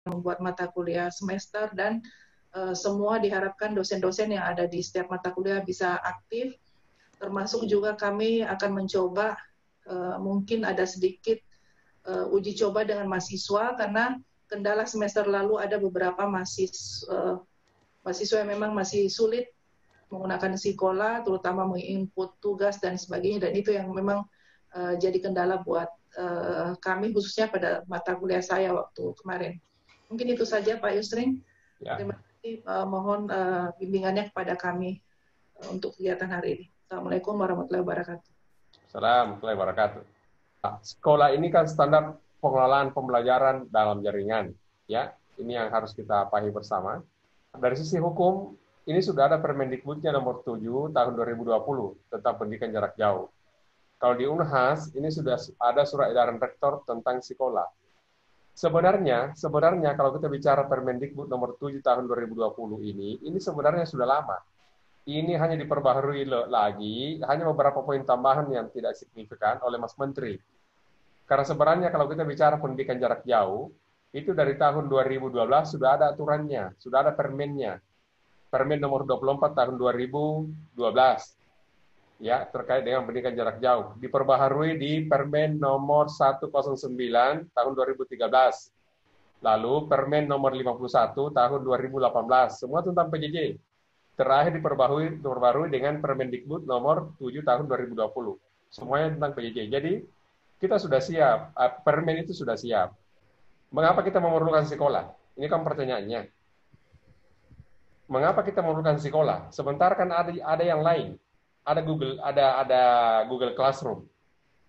membuat mata kuliah semester, dan semua diharapkan dosen-dosen yang ada di setiap mata kuliah bisa aktif, termasuk juga kami akan mencoba mungkin ada sedikit uji coba dengan mahasiswa, karena kendala semester lalu ada beberapa mahasiswa yang memang masih sulit menggunakan Sikola, terutama menginput tugas dan sebagainya, dan itu yang memang jadi kendala buat kami, khususnya pada mata kuliah saya waktu kemarin. Mungkin itu saja Pak Yusrin. Ya. Terima kasih, mohon bimbingannya kepada kami untuk kegiatan hari ini. Assalamualaikum warahmatullahi wabarakatuh. Assalamualaikum warahmatullahi wabarakatuh. Sekolah ini kan standar pengelolaan pembelajaran dalam jaringan. Ya, ini yang harus kita pahami bersama. Dari sisi hukum, ini sudah ada Permendikbudnya nomor 7 tahun 2020 tentang pendidikan jarak jauh. Kalau di Unhas, ini sudah ada surat edaran rektor tentang sekolah. Sebenarnya kalau kita bicara Permendikbud nomor 7 tahun 2020 ini sebenarnya sudah lama. Ini hanya diperbaharui lagi, hanya beberapa poin tambahan yang tidak signifikan oleh Mas Menteri. Karena sebenarnya kalau kita bicara pendidikan jarak jauh, itu dari tahun 2012 sudah ada aturannya, sudah ada permennya. Permen nomor 24 tahun 2012. Ya, terkait dengan pendidikan jarak jauh. Diperbaharui di Permen nomor 109 tahun 2013. Lalu Permen nomor 51 tahun 2018. Semua tentang PJJ. Terakhir diperbaharui dengan Permendikbud nomor 7 tahun 2020. Semuanya tentang PJJ. Jadi kita sudah siap, permen itu sudah siap. Mengapa kita memerlukan sekolah? Ini kan pertanyaannya. Mengapa kita memerlukan sekolah? Sementara kan ada yang lain. Ada Google Classroom.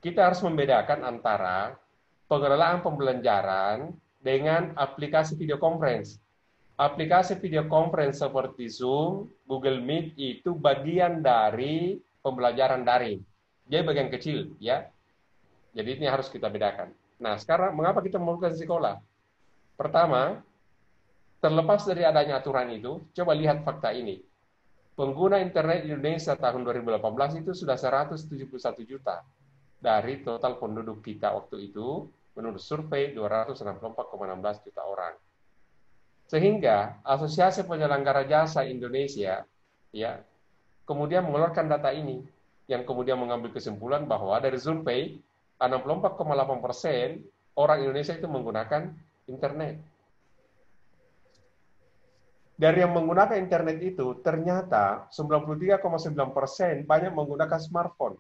Kita harus membedakan antara pengelolaan pembelajaran dengan aplikasi video conference. Aplikasi video conference seperti Zoom, Google Meet itu bagian dari pembelajaran daring. Jadi bagian kecil, ya. Jadi ini harus kita bedakan. Nah, sekarang mengapa kita memerlukan sekolah? Pertama, terlepas dari adanya aturan itu, coba lihat fakta ini. Pengguna internet Indonesia tahun 2018 itu sudah 171 juta dari total penduduk kita waktu itu, menurut survei 264,16 juta orang. Sehingga Asosiasi Penyelenggara Jasa Indonesia ya kemudian mengeluarkan data ini, yang kemudian mengambil kesimpulan bahwa dari survei 64,8% orang Indonesia itu menggunakan internet. Dari yang menggunakan internet itu, ternyata 93,9% banyak menggunakan smartphone.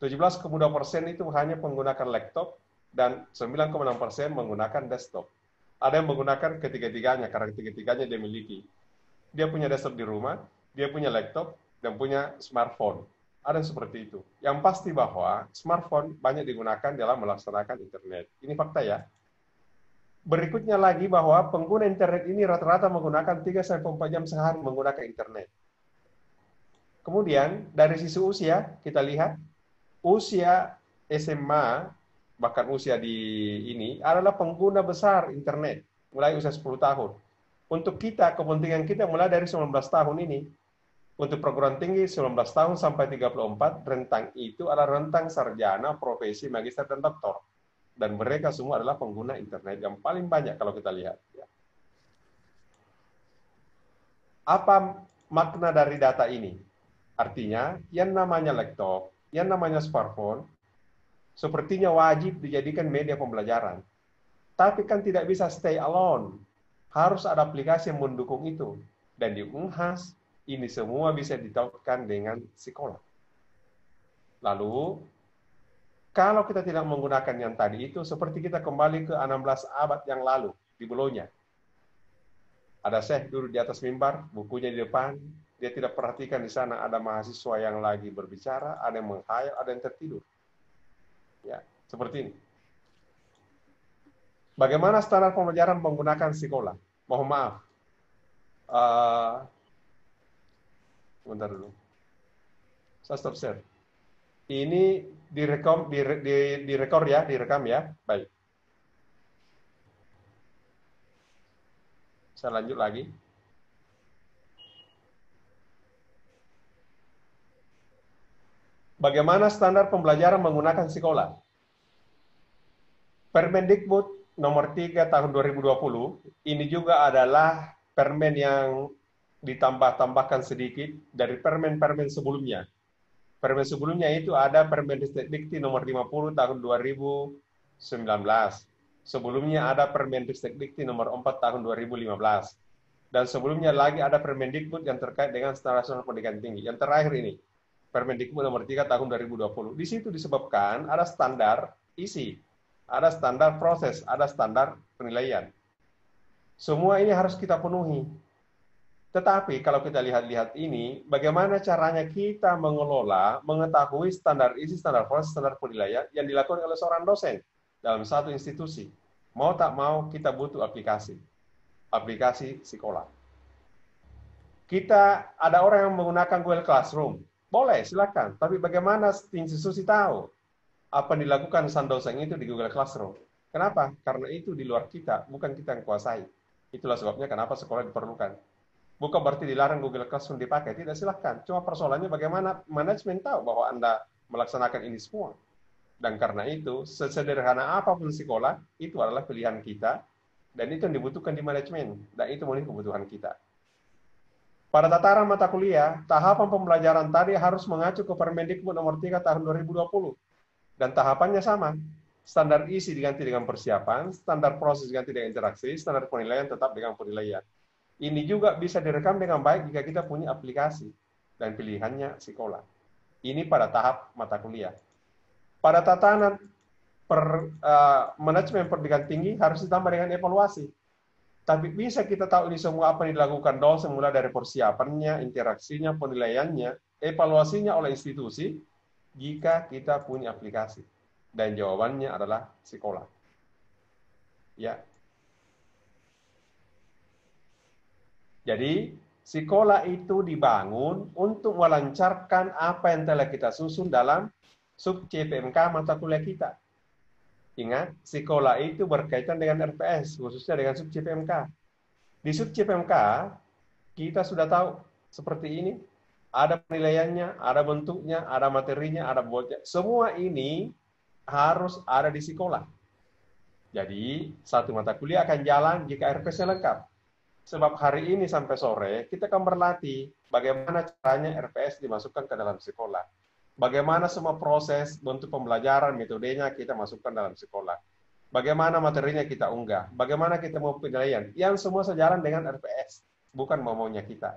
17,2% itu hanya menggunakan laptop, dan 9,6% menggunakan desktop. Ada yang menggunakan ketiga-tiganya, karena ketiga-tiganya dia miliki. Dia punya desktop di rumah, dia punya laptop, dan punya smartphone. Ada yang seperti itu. Yang pasti bahwa smartphone banyak digunakan dalam melaksanakan internet. Ini fakta ya. Berikutnya lagi bahwa pengguna internet ini rata-rata menggunakan 3-4 jam sehari menggunakan internet. Kemudian dari sisi usia, kita lihat usia SMA, bahkan usia di ini adalah pengguna besar internet, mulai usia 10 tahun. Untuk kita, kepentingan kita mulai dari 19 tahun ini. Untuk perguruan tinggi 19 tahun sampai 34, rentang itu adalah rentang sarjana, profesi, magister, dan doktor. Dan mereka semua adalah pengguna internet yang paling banyak kalau kita lihat. Apa makna dari data ini? Artinya, yang namanya laptop, yang namanya smartphone, sepertinya wajib dijadikan media pembelajaran. Tapi kan tidak bisa stay alone. Harus ada aplikasi yang mendukung itu. Dan di Unhas, ini semua bisa ditautkan dengan sekolah. Lalu, kalau kita tidak menggunakan yang tadi itu, seperti kita kembali ke 16 abad yang lalu, di Bologna. Ada syekh duduk di atas mimbar, bukunya di depan, dia tidak perhatikan di sana ada mahasiswa yang lagi berbicara, ada yang menghayal, ada yang tertidur. Ya, seperti ini. Bagaimana standar pembelajaran menggunakan sekolah? Mohon maaf. Sebentar dulu. Saya stop share. Ini direkam ya. Baik. Saya lanjut lagi. Bagaimana standar pembelajaran menggunakan sekolah? Permendikbud nomor 3 tahun 2020, ini juga adalah permen yang ditambah-tambahkan sedikit dari permen-permen sebelumnya. Permen sebelumnya itu ada Permen Dikti nomor 50 tahun 2019. Sebelumnya ada Permen Dikti nomor 4 tahun 2015. Dan sebelumnya lagi ada Permendikbud yang terkait dengan standar nasional pendidikan tinggi. Yang terakhir ini, Permendikbud nomor 3 tahun 2020. Di situ disebabkan ada standar isi, ada standar proses, ada standar penilaian. Semua ini harus kita penuhi. Tetapi kalau kita lihat-lihat ini, bagaimana caranya kita mengelola, mengetahui standar isi, standar proses, standar penilaian yang dilakukan oleh seorang dosen dalam satu institusi. Mau tak mau kita butuh aplikasi sekolah. Kita ada orang yang menggunakan Google Classroom, boleh silakan. Tapi bagaimana institusi tahu apa yang dilakukan sang dosen itu di Google Classroom? Kenapa? Karena itu di luar kita, bukan kita yang kuasai. Itulah sebabnya kenapa sekolah diperlukan. Bukan berarti dilarang Google Classroom dipakai, tidak silahkan. Cuma persoalannya bagaimana manajemen tahu bahwa Anda melaksanakan ini semua. Dan karena itu, sesederhana apapun sekolah, itu adalah pilihan kita, dan itu yang dibutuhkan di manajemen, dan itu memenuhi kebutuhan kita. Pada tataran mata kuliah, tahapan pembelajaran tadi harus mengacu ke Permendikbud nomor 3 tahun 2020. Dan tahapannya sama. Standar isi diganti dengan persiapan, standar proses diganti dengan interaksi, standar penilaian tetap dengan penilaian. Ini juga bisa direkam dengan baik jika kita punya aplikasi dan pilihannya sekolah. Ini pada tahap mata kuliah. Pada tatanan manajemen pendidikan tinggi harus ditambah dengan evaluasi. Tapi bisa kita tahu ini semua apa yang dilakukan dosen mulai dari persiapannya, interaksinya, penilaiannya, evaluasinya oleh institusi jika kita punya aplikasi. Dan jawabannya adalah sekolah. Ya. Jadi, sekolah itu dibangun untuk melancarkan apa yang telah kita susun dalam sub CPMK mata kuliah kita. Ingat, sekolah itu berkaitan dengan RPS, khususnya dengan sub CPMK. Di sub CPMK, kita sudah tahu seperti ini, ada penilaiannya, ada bentuknya, ada materinya, ada bobotnya. Semua ini harus ada di sekolah. Jadi, satu mata kuliah akan jalan jika RPS-nya lengkap. Sebab hari ini sampai sore, kita akan berlatih bagaimana caranya RPS dimasukkan ke dalam sekolah. Bagaimana semua proses, bentuk pembelajaran, metodenya kita masukkan dalam sekolah. Bagaimana materinya kita unggah. Bagaimana kita mau penilaian. Yang semua sejalan dengan RPS. Bukan maunya kita.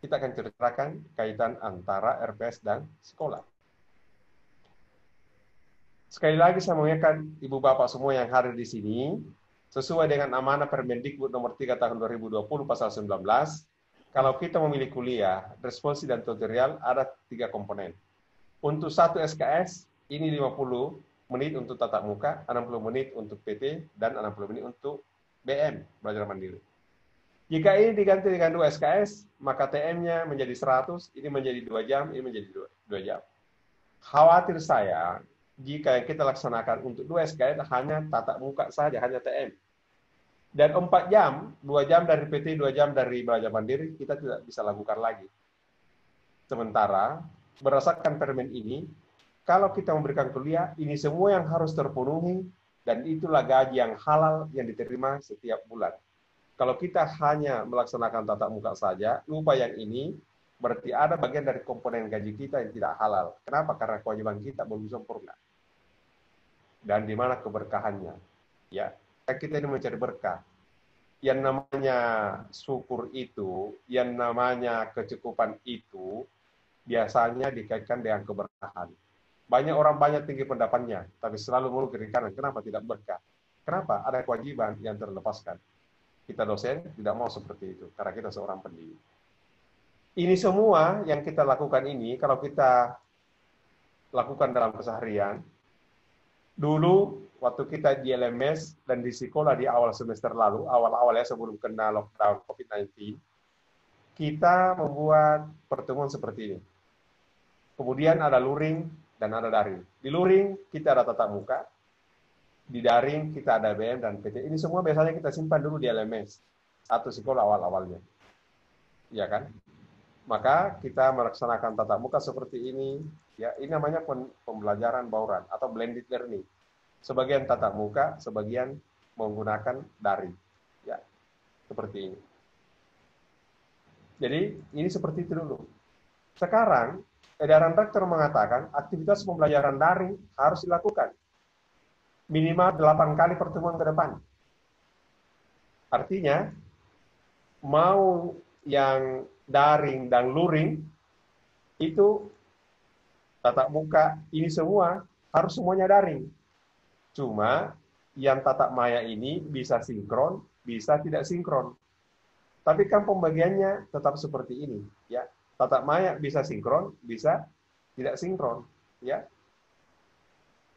Kita akan ceritakan kaitan antara RPS dan sekolah. Sekali lagi saya mengingatkan Ibu Bapak semua yang hadir di sini, sesuai dengan amanah Permendikbud nomor 3 tahun 2020 pasal 19, kalau kita memilih kuliah, responsi dan tutorial ada 3 komponen. Untuk satu SKS, ini 50 menit untuk tatap muka, 60 menit untuk PT, dan 60 menit untuk BM, belajar mandiri. Jika ini diganti dengan 2 SKS, maka TM-nya menjadi 100, ini menjadi 2 jam, ini menjadi 2 jam. Khawatir saya, jika yang kita laksanakan untuk 2 SKS hanya tatap muka saja, hanya TM. Dan 4 jam, 2 jam dari PT, 2 jam dari belajar mandiri, kita tidak bisa lakukan lagi. Sementara, berdasarkan permen ini, kalau kita memberikan kuliah, ini semua yang harus terpenuhi, dan itulah gaji yang halal yang diterima setiap bulan. Kalau kita hanya melaksanakan tatap muka saja, lupa yang ini, berarti ada bagian dari komponen gaji kita yang tidak halal. Kenapa? Karena kewajiban kita belum sempurna. Dan di mana keberkahannya? Ya, kita ini mencari berkah. Yang namanya syukur itu, yang namanya kecukupan itu, biasanya dikaitkan dengan keberkahan. Banyak orang banyak tinggi pendapatnya, tapi selalu mulu kiri kanan. Kenapa tidak berkah? Kenapa? Ada kewajiban yang terlepaskan. Kita dosen tidak mau seperti itu, karena kita seorang pendidik. Ini semua yang kita lakukan ini, kalau kita lakukan dalam keseharian, dulu waktu kita di LMS dan di sekolah di awal semester lalu, awal-awal ya sebelum kena lockdown COVID-19, kita membuat pertemuan seperti ini. Kemudian ada luring dan ada daring. Di luring kita ada tatap muka, di daring kita ada BM dan PT. Ini semua biasanya kita simpan dulu di LMS atau sekolah awal-awalnya. Ya kan? Maka kita melaksanakan tatap muka seperti ini, ya ini namanya pembelajaran bauran atau blended learning. Sebagian tatap muka, sebagian menggunakan daring. Ya, seperti ini. Jadi ini seperti itu dulu. Sekarang edaran rektor mengatakan aktivitas pembelajaran daring harus dilakukan minimal 8 kali pertemuan ke depan. Artinya mau yang daring dan luring itu tatap muka ini semua harus semuanya daring. Cuma yang tatap maya ini bisa sinkron, bisa tidak sinkron. Tapi kan pembagiannya tetap seperti ini, ya. Tatap maya bisa sinkron, bisa tidak sinkron, ya.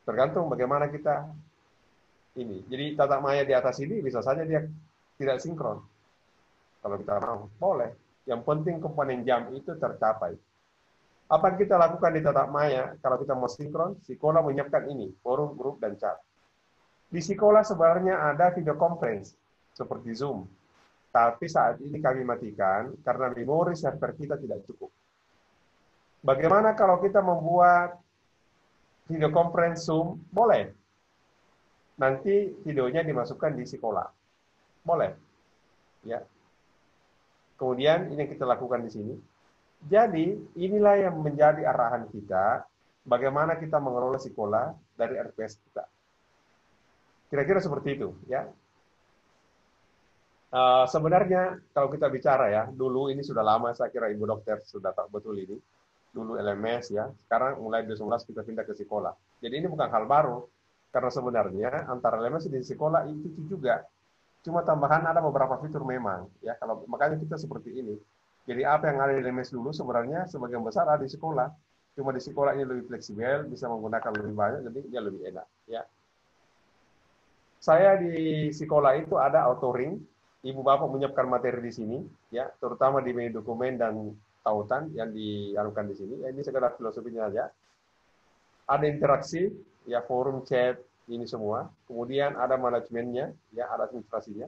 Tergantung bagaimana kita ini. Jadi tatap maya di atas ini bisa saja dia tidak sinkron. Kalau kita mau, boleh. Yang penting komponen jam itu tercapai. Apa yang kita lakukan di tatap maya, kalau kita mau sinkron, sekolah menyiapkan ini, forum, grup, dan chat. Di sekolah sebenarnya ada video conference, seperti Zoom. Tapi saat ini kami matikan, karena memori server kita tidak cukup. Bagaimana kalau kita membuat video conference Zoom? Boleh. Nanti videonya dimasukkan di sekolah. Boleh. Ya. Kemudian ini yang kita lakukan di sini. Jadi inilah yang menjadi arahan kita, bagaimana kita mengelola sekolah dari RPS kita. Kira-kira seperti itu, ya. Sebenarnya kalau kita bicara ya, dulu ini sudah lama, saya kira Ibu Dokter sudah tahu betul ini. Dulu LMS ya, sekarang mulai 2019 kita pindah ke sekolah. Jadi ini bukan hal baru, karena sebenarnya antara LMS di sekolah itu juga. Cuma tambahan ada beberapa fitur memang, ya. Kalau makanya kita seperti ini. Jadi apa yang ada di LMS dulu sebenarnya sebagian besar ada di sekolah. Cuma di sekolah ini lebih fleksibel, bisa menggunakan lebih banyak, jadi dia lebih enak, ya. Saya di sekolah itu ada autoring, ibu bapak menyiapkan materi di sini, ya, terutama di menu dokumen dan tautan yang dianukan di sini. Ya, ini sekedar filosofinya aja. Ada interaksi, ya, forum, chat, ini semua. Kemudian ada manajemennya, ya, ada administrasinya.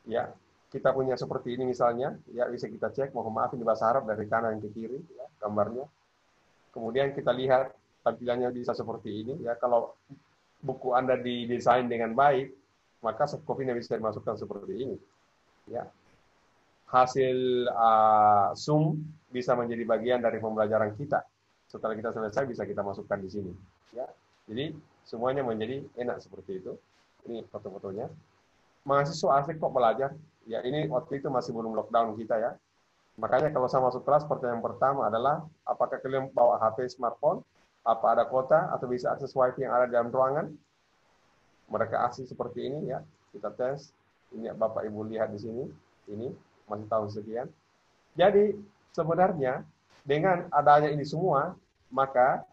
Ya, kita punya seperti ini misalnya, ya, bisa kita cek. Mohon maaf ini bahasa Arab dari kanan ke kiri, ya, gambarnya. Kemudian kita lihat tampilannya bisa seperti ini, ya. Kalau buku Anda didesain dengan baik, maka soft copy-nya bisa dimasukkan seperti ini. Ya. Hasil Zoom bisa menjadi bagian dari pembelajaran kita. Setelah kita selesai bisa kita masukkan di sini. Ya. Jadi semuanya menjadi enak seperti itu. Ini foto-fotonya. Mahasiswa asik kok belajar. Ya, ini waktu itu masih belum lockdown kita ya. Makanya kalau saya masuk kelas, pertanyaan pertama adalah apakah kalian bawa HP smartphone? Apa ada kuota atau bisa akses wifi yang ada di dalam ruangan? Mereka asli seperti ini ya. Kita tes. Ini Bapak Ibu lihat di sini. Ini masih tahun sekian. Jadi sebenarnya dengan adanya ini semua, maka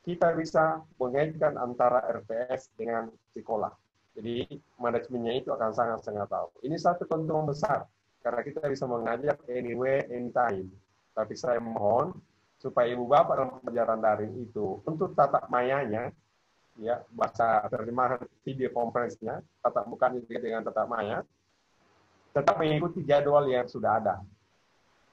kita bisa mengaitkan antara RPS dengan sekolah. Jadi manajemennya itu akan sangat-sangat tahu. Ini satu keuntungan besar karena kita bisa mengajar anywhere, anytime. Tapi saya mohon supaya ibu bapak dalam pelajaran daring itu untuk tatap mayanya, ya, bahasa terjemahan video conference-nya, tatap mukanya dengan tatap maya, tetap mengikuti jadwal yang sudah ada.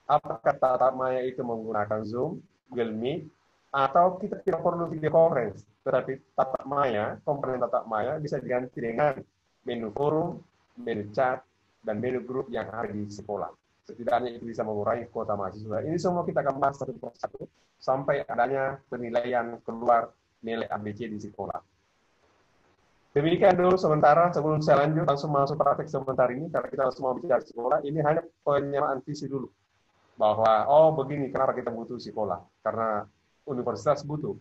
Apakah tatap maya itu menggunakan Zoom, Google Meet, atau kita tidak perlu video conference, tetapi tatap maya, komponen tatap maya bisa diganti dengan menu forum, menu chat, dan menu grup yang ada di sekolah. Setidaknya itu bisa mengurangi kuota mahasiswa. Ini semua kita akan bahas satu persatu sampai adanya penilaian keluar nilai ABC di sekolah. Demikian dulu sementara, sebelum saya lanjut langsung masuk praktek sebentar ini, karena kita semua bicara sekolah, ini hanya penyamaan visi dulu. Bahwa, oh begini, kenapa kita butuh sekolah? Karena universitas butuh.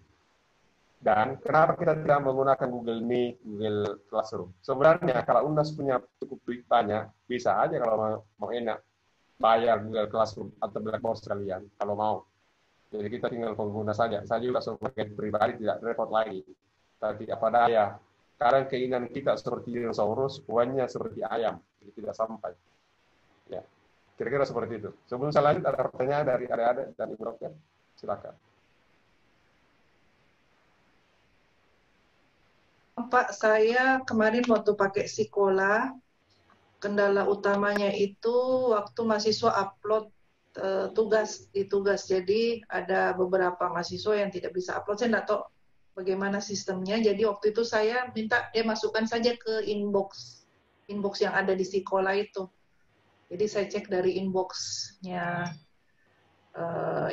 Dan kenapa kita tidak menggunakan Google Meet, Google Classroom? Sebenarnya kalau UNAS punya cukup duit banyak, bisa aja kalau mau enak bayar Google Classroom atau Blackboard sekalian, kalau mau. Jadi kita tinggal pengguna saja. Saya juga sebagai pribadi tidak repot lagi. Tapi apa daya, kadang keinginan kita seperti dinosaurus, uangnya seperti ayam, jadi tidak sampai. Ya, kira-kira seperti itu. Sebelum saya lanjut, ada pertanyaan dari adik-adik dan Ibu Dokter? Silakan. Pak, saya kemarin waktu pakai sekolah, kendala utamanya itu waktu mahasiswa upload tugas. Jadi ada beberapa mahasiswa yang tidak bisa upload. Saya tidak tahu bagaimana sistemnya. Jadi waktu itu saya minta dia masukkan saja ke inbox yang ada di sekolah itu. Jadi saya cek dari inboxnya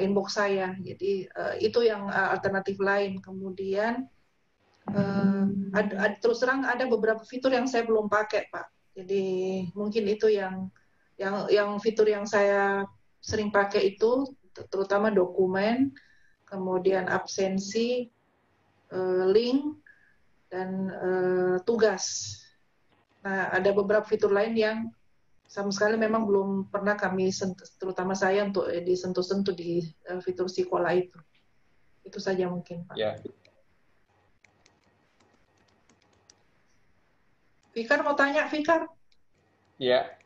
inbox saya. Jadi itu yang alternatif lain. Kemudian terus terang ada beberapa fitur yang saya belum pakai, Pak. Jadi mungkin itu yang fitur yang saya sering pakai itu, terutama dokumen, kemudian absensi, link, dan tugas. Nah, ada beberapa fitur lain yang sama sekali memang belum pernah kami sentuh, terutama saya untuk disentuh-sentuh di fitur sekolah itu. Itu saja mungkin, Pak. Ya. Fikar mau tanya, Fikar? Iya.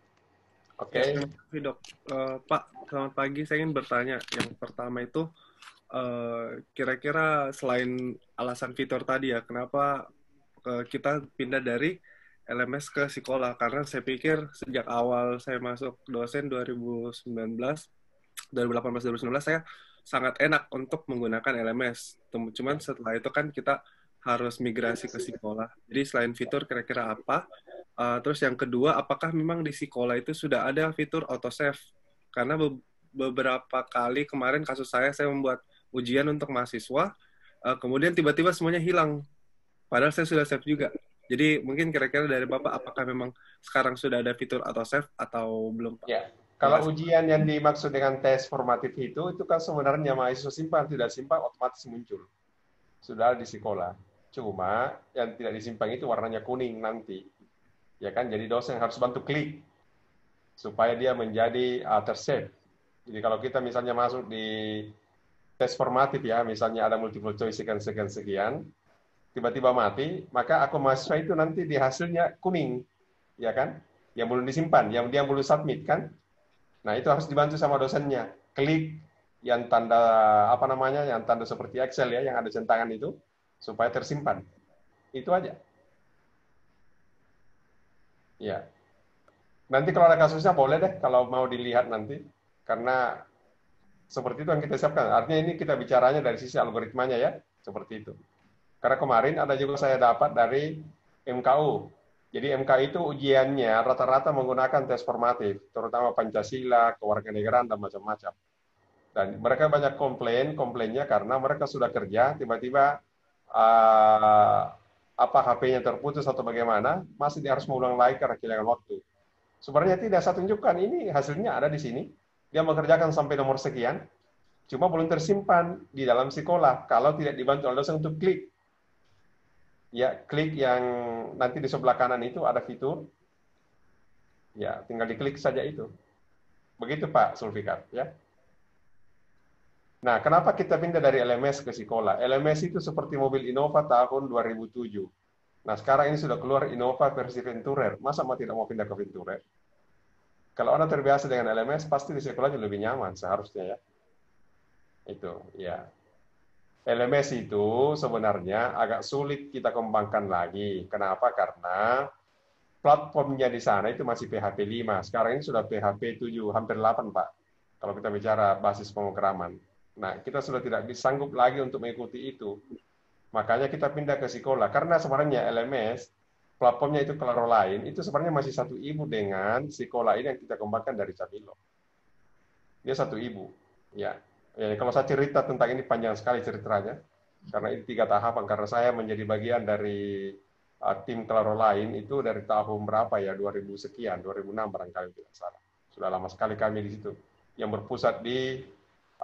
Oke. Terima kasih, Dok. Pak, selamat pagi. Saya ingin bertanya. Yang pertama itu, kira-kira selain alasan fitur tadi ya, kenapa kita pindah dari LMS ke sekolah? Karena saya pikir sejak awal saya masuk dosen 2018-2019, saya sangat enak untuk menggunakan LMS. Cuman setelah itu kan kita harus migrasi ke sekolah. Jadi selain fitur kira-kira apa? Terus yang kedua, apakah memang di sekolah itu sudah ada fitur autosave? Karena beberapa kali kemarin kasus saya membuat ujian untuk mahasiswa, kemudian tiba-tiba semuanya hilang. Padahal saya sudah save juga. Jadi mungkin kira-kira dari Bapak, apakah memang sekarang sudah ada fitur autosave atau belum, Pak? Ya. Kalau ujian yang dimaksud dengan tes formatif itu kan sebenarnya mahasiswa simpan, tidak simpan, otomatis muncul. Sudah di sekolah. Cuma yang tidak disimpan itu warnanya kuning nanti. Ya kan, jadi dosen harus bantu klik supaya dia menjadi tersave. Jadi kalau kita misalnya masuk di tes formatif ya, misalnya ada multiple choice sekian, tiba-tiba mati, maka akun mahasiswa itu nanti di hasilnya kuning, ya kan? Yang belum disimpan, yang dia belum submit kan? Nah itu harus dibantu sama dosennya. Klik yang tanda apa namanya, yang tanda seperti Excel ya, yang ada centangan itu supaya tersimpan. Itu aja. Ya. Nanti kalau ada kasusnya boleh deh kalau mau dilihat nanti, karena seperti itu yang kita siapkan. Artinya ini kita bicaranya dari sisi algoritmanya ya, seperti itu. Karena kemarin ada juga saya dapat dari MKU. Jadi MK itu ujiannya rata-rata menggunakan tes formatif, terutama Pancasila, kewarganegaraan, dan macam-macam. Dan mereka banyak komplainnya karena mereka sudah kerja, tiba-tiba HP-nya terputus atau bagaimana, masih harus mengulang lagi karena kehilangan waktu. Sebenarnya tidak, saya tunjukkan ini hasilnya ada di sini. Dia mengerjakan sampai nomor sekian, cuma belum tersimpan di dalam sekolah kalau tidak dibantu oleh dosen untuk klik. Ya, klik yang nanti di sebelah kanan itu ada fitur. Ya, tinggal diklik saja itu. Begitu Pak Sulfikar, ya. Nah, kenapa kita pindah dari LMS ke sekolah? LMS itu seperti mobil Innova tahun 2007. Nah, sekarang ini sudah keluar Innova versi Venturer. Masa mau tidak mau pindah ke Venturer? Kalau Anda terbiasa dengan LMS, pasti di sekolahnya lebih nyaman seharusnya ya. Itu, ya. LMS itu sebenarnya agak sulit kita kembangkan lagi. Kenapa? Karena platformnya di sana itu masih PHP 5. Sekarang ini sudah PHP 7, hampir 8, Pak. Kalau kita bicara basis pemrograman. Nah, kita sudah tidak sanggup lagi untuk mengikuti itu. Makanya kita pindah ke sekolah. Karena sebenarnya LMS, platformnya itu Claro lain, itu sebenarnya masih satu ibu dengan sekolah ini yang kita kembangkan dari Cabilo. Dia satu ibu. Ya. Kalau saya cerita tentang ini panjang sekali ceritanya, karena ini 3 tahapan. Karena saya menjadi bagian dari tim Claro lain itu dari tahun berapa ya, 2000 sekian, 2006 barangkali tidak salah. Sudah lama sekali kami di situ. Yang berpusat di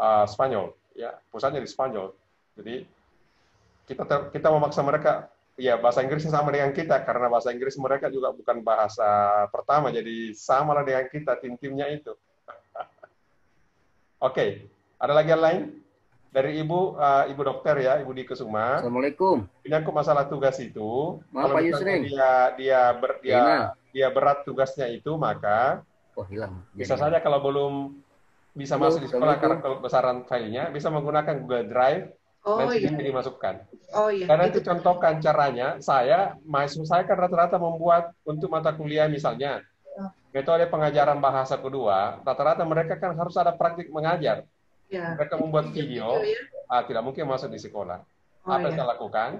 Spanyol, ya pusatnya di Spanyol. Jadi kita memaksa mereka, ya bahasa Inggrisnya sama dengan kita, karena bahasa Inggris mereka juga bukan bahasa pertama, jadi samalah dengan kita tim-timnya itu. Oke. Ada lagi yang lain? Dari Ibu dokter ya, Ibu Dwi Kusuma. Assalamualaikum. Menyangkut masalah tugas itu, Maaf, kalau Pak misalnya Yusrin. dia berat tugasnya itu, maka hilang. bisa saja kalau belum bisa masuk di sekolah karena kebesaran filenya, bisa menggunakan Google Drive, nanti bisa dimasukkan. Karena itu contohkan caranya, mahasiswa saya kan rata-rata membuat untuk mata kuliah misalnya, metode pengajaran bahasa kedua, rata-rata mereka kan harus ada praktik mengajar. Mereka membuat video, tidak mungkin masuk di sekolah. Oh Apa yang ya. saya lakukan?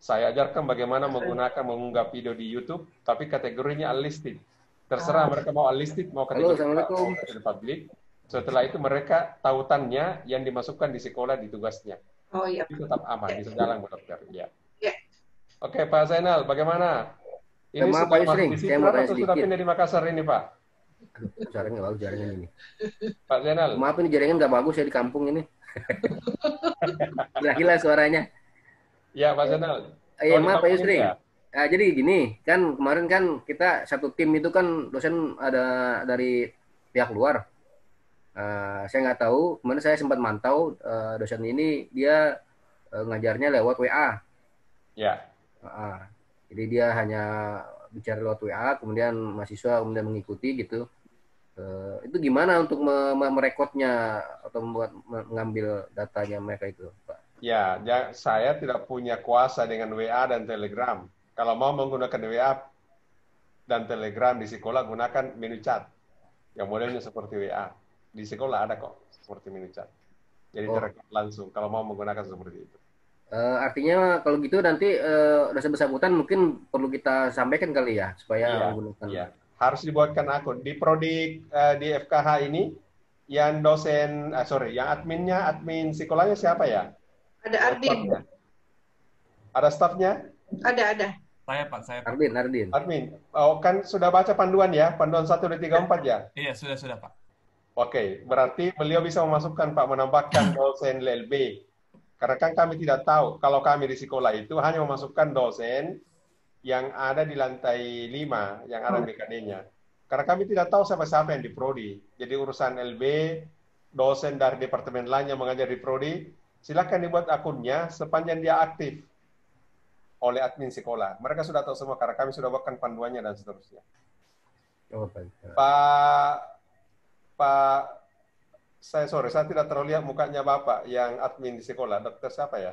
Saya ajarkan bagaimana mengunggah video di YouTube, tapi kategorinya unlisted. Terserah mereka mau unlisted, mau Halo, kategori Assalamualaikum. publik. Setelah itu mereka tautannya yang dimasukkan di sekolah di tugasnya. Oh iya. Itu tetap aman, bisa jalan Bu Dokter. Ya. Ya. Oke Pak Zainal, bagaimana? Ini Maaf, sudah Pak masuk Yusri, di saya situ mau atau tanya sudah sedikit. pindah di Makassar ini Pak? Aduh, jaringan nggak bagus jaringan ini. Pak Zainal. Maaf ini jaringan nggak bagus ya di kampung ini. Gila-gila suaranya. Ya Pak Zainal. Iya, Oh, di maaf Pak kampung Yusri. ini ya? Jadi gini, kan kemarin kan kita satu tim itu kan dosen ada dari pihak luar. Saya nggak tahu, kemarin saya sempat mantau dosen ini dia ngajarnya lewat WA. Ya. Jadi dia hanya bicara lewat WA, kemudian mahasiswa kemudian mengikuti gitu. Itu gimana untuk merekodnya atau mengambil datanya mereka itu, Pak? Ya, saya tidak punya kuasa dengan WA dan Telegram. Kalau mau menggunakan WA dan Telegram di sekolah, gunakan menu chat. Yang modelnya seperti WA. Di sekolah ada kok, seperti menu chat. Jadi direkod langsung, kalau mau menggunakan seperti itu. Artinya kalau gitu nanti dosen bersangkutan mungkin perlu kita sampaikan kali ya, supaya menggunakan. Iya. Harus dibuatkan akun. Di Prodi, di FKH ini, yang dosen, yang adminnya, admin sekolahnya siapa ya? Ada Ardin. Ada stafnya? Ada. Saya Pak, saya Pak. Ardin. Admin. Oh, kan sudah baca panduan ya? Panduan 1, 2, 3, 4 ya? Iya, sudah Pak. Oke, berarti beliau bisa memasukkan Pak, menambahkan dosen LLB. Karena kan kami tidak tahu, kalau kami di sekolah itu hanya memasukkan dosen yang ada di lantai 5, yang ada BKD-nya. Karena kami tidak tahu siapa-siapa yang di Prodi. Jadi urusan LB, dosen dari departemen lain yang mengajar di Prodi, silakan dibuat akunnya sepanjang dia aktif oleh admin sekolah. Mereka sudah tahu semua karena kami sudah buatkan panduannya dan seterusnya. Oh, baik. Pak, saya tidak terlalu lihat mukanya Bapak yang admin di sekolah. Dokter siapa ya?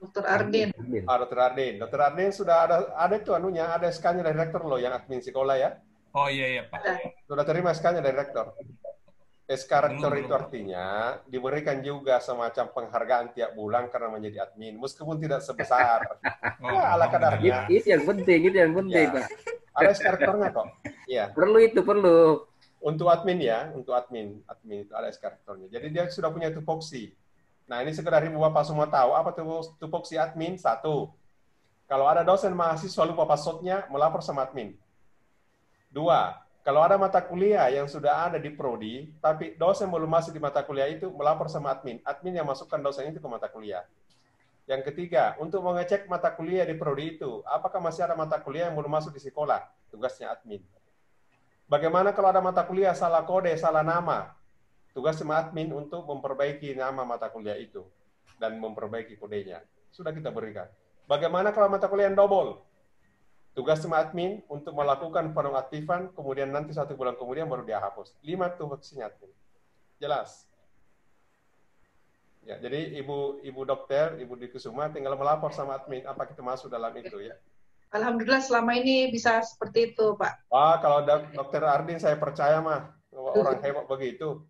Dr. Ardin. Dr. Ardin. Dr. Ardin sudah ada itu anunya, ada SK-nya dari rektor loh yang admin sekolah ya. Oh iya Pak. Sudah terima SK-nya dari rektor. SK rektor itu artinya diberikan juga semacam penghargaan tiap bulan karena menjadi admin, meskipun tidak sebesar. Ala kadarnya. Itu yang penting, Pak. Ada SK rektornya kok. Iya. Perlu. Untuk admin ya, untuk admin itu ada SK rektornya. Jadi dia sudah punya tupoksi. Nah ini sekedar ibu bapak semua tahu apa tupoksi admin. 1, kalau ada dosen mahasiswa lupa passwordnya, melapor sama admin. 2, kalau ada mata kuliah yang sudah ada di Prodi, tapi dosen belum masuk di mata kuliah itu, melapor sama admin. Admin yang masukkan dosen itu ke mata kuliah. Yang 3, untuk mengecek mata kuliah di Prodi itu, apakah masih ada mata kuliah yang belum masuk di sekolah? Tugasnya admin. Bagaimana kalau ada mata kuliah salah kode, salah nama? Tugas sama admin untuk memperbaiki nama mata kuliah itu dan memperbaiki kodenya. Sudah kita berikan. Bagaimana kalau mata kuliah yang double? Tugas sama admin untuk melakukan penonaktifan, kemudian nanti 1 bulan kemudian baru dia hapus. 5 tugasnya admin. Jelas? Ya, jadi Ibu Dokter, Ibu Dikusuma tinggal melapor sama admin apa kita masuk dalam itu ya. Alhamdulillah selama ini bisa seperti itu, Pak. Wah, kalau Dokter Ardin saya percaya mah orang hebat begitu.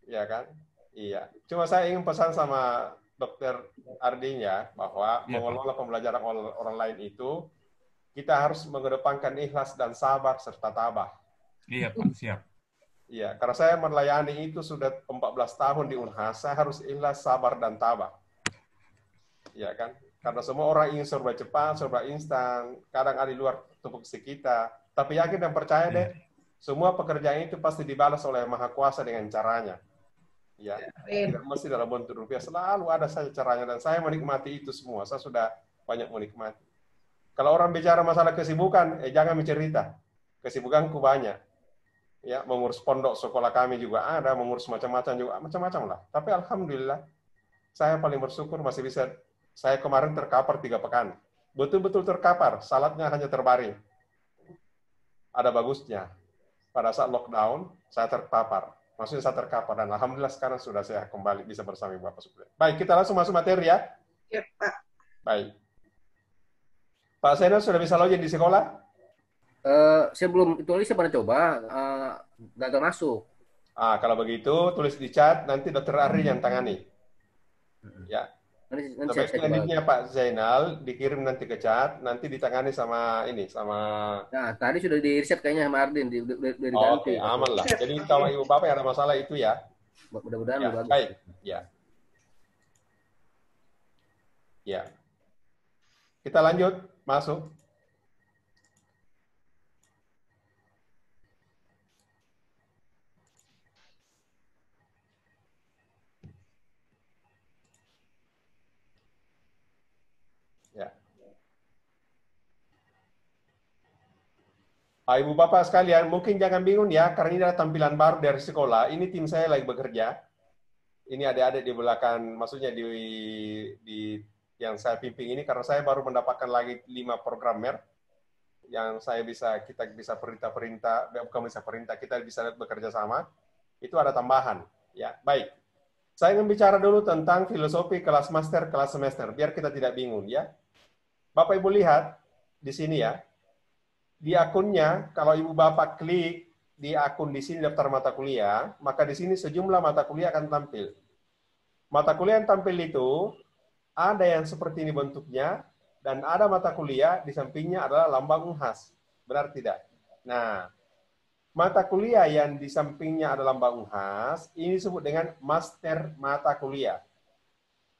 Ya kan? Iya. Cuma saya ingin pesan sama Dokter Ardin ya, bahwa mengelola pembelajaran orang lain itu kita harus mengedepankan ikhlas dan sabar serta tabah. Iya Pak, siap. Iya, karena saya melayani itu sudah 14 tahun di Unhas, saya harus ikhlas, sabar, dan tabah. Iya kan? Karena semua orang ingin serba cepat, serba instan, kadang ada di luar tupoksi kita. Tapi yakin dan percaya deh, semua pekerjaan itu pasti dibalas oleh Maha Kuasa dengan caranya. Ya, tidak mesti dalam bentuk rupiah, selalu ada saja caranya, dan saya menikmati itu semua. Saya sudah banyak menikmati. Kalau orang bicara masalah kesibukan, jangan mencerita. Kesibukanku banyak. Ya, mengurus pondok sekolah kami juga ada, mengurus macam-macam juga, macam-macam lah. Tapi alhamdulillah, saya paling bersyukur masih bisa. Saya kemarin terkapar 3 pekan. Betul-betul terkapar, salatnya hanya terbaring. Ada bagusnya. Pada saat lockdown, saya terpapar. Maksudnya saya terkapar, dan alhamdulillah sekarang sudah saya kembali bisa bersama Bapak Supaya. Baik, kita langsung masuk materi ya. Ya, Pak. Baik. Pak Zainal sudah bisa login di sekolah? Saya belum, itu saya pernah coba, gagal masuk. Kalau begitu, tulis di chat, nanti Dokter Ari yang tangani. Ya. Nanti saya Sebaiknya coba. linknya Pak Zainal dikirim nanti ke chat, nanti ditangani sama ini sama. Nah, tadi sudah di reset kayaknya sama Ardin, udah diganti Oke, aman lah. Siap, Jadi oke. kalau ibu bapak yang ada masalah itu ya, Mudah-mudahan ya udah bagus. baik, ya, ya. Kita lanjut masuk. Ya. Ibu bapak sekalian, mungkin jangan bingung ya, karena ini adalah tampilan baru dari sekolah. Ini tim saya lagi bekerja. Ini adik-adik di belakang, maksudnya di yang saya pimpin ini, karena saya baru mendapatkan lagi 5 programmer yang kita bisa perintah-perintah, bukan bisa perintah, kita bisa bekerja sama. Itu ada tambahan, ya. Baik. Saya ingin bicara dulu tentang filosofi kelas master, kelas semester, biar kita tidak bingung, ya. Bapak Ibu lihat di sini ya. Di akunnya, kalau Ibu Bapak klik di akun di sini daftar mata kuliah, maka di sini sejumlah mata kuliah akan tampil. Mata kuliah yang tampil itu ada yang seperti ini bentuknya, dan ada mata kuliah di sampingnya adalah lambang UNHAS. Benar tidak? Nah, mata kuliah yang di sampingnya ada lambang UNHAS, ini disebut dengan master mata kuliah.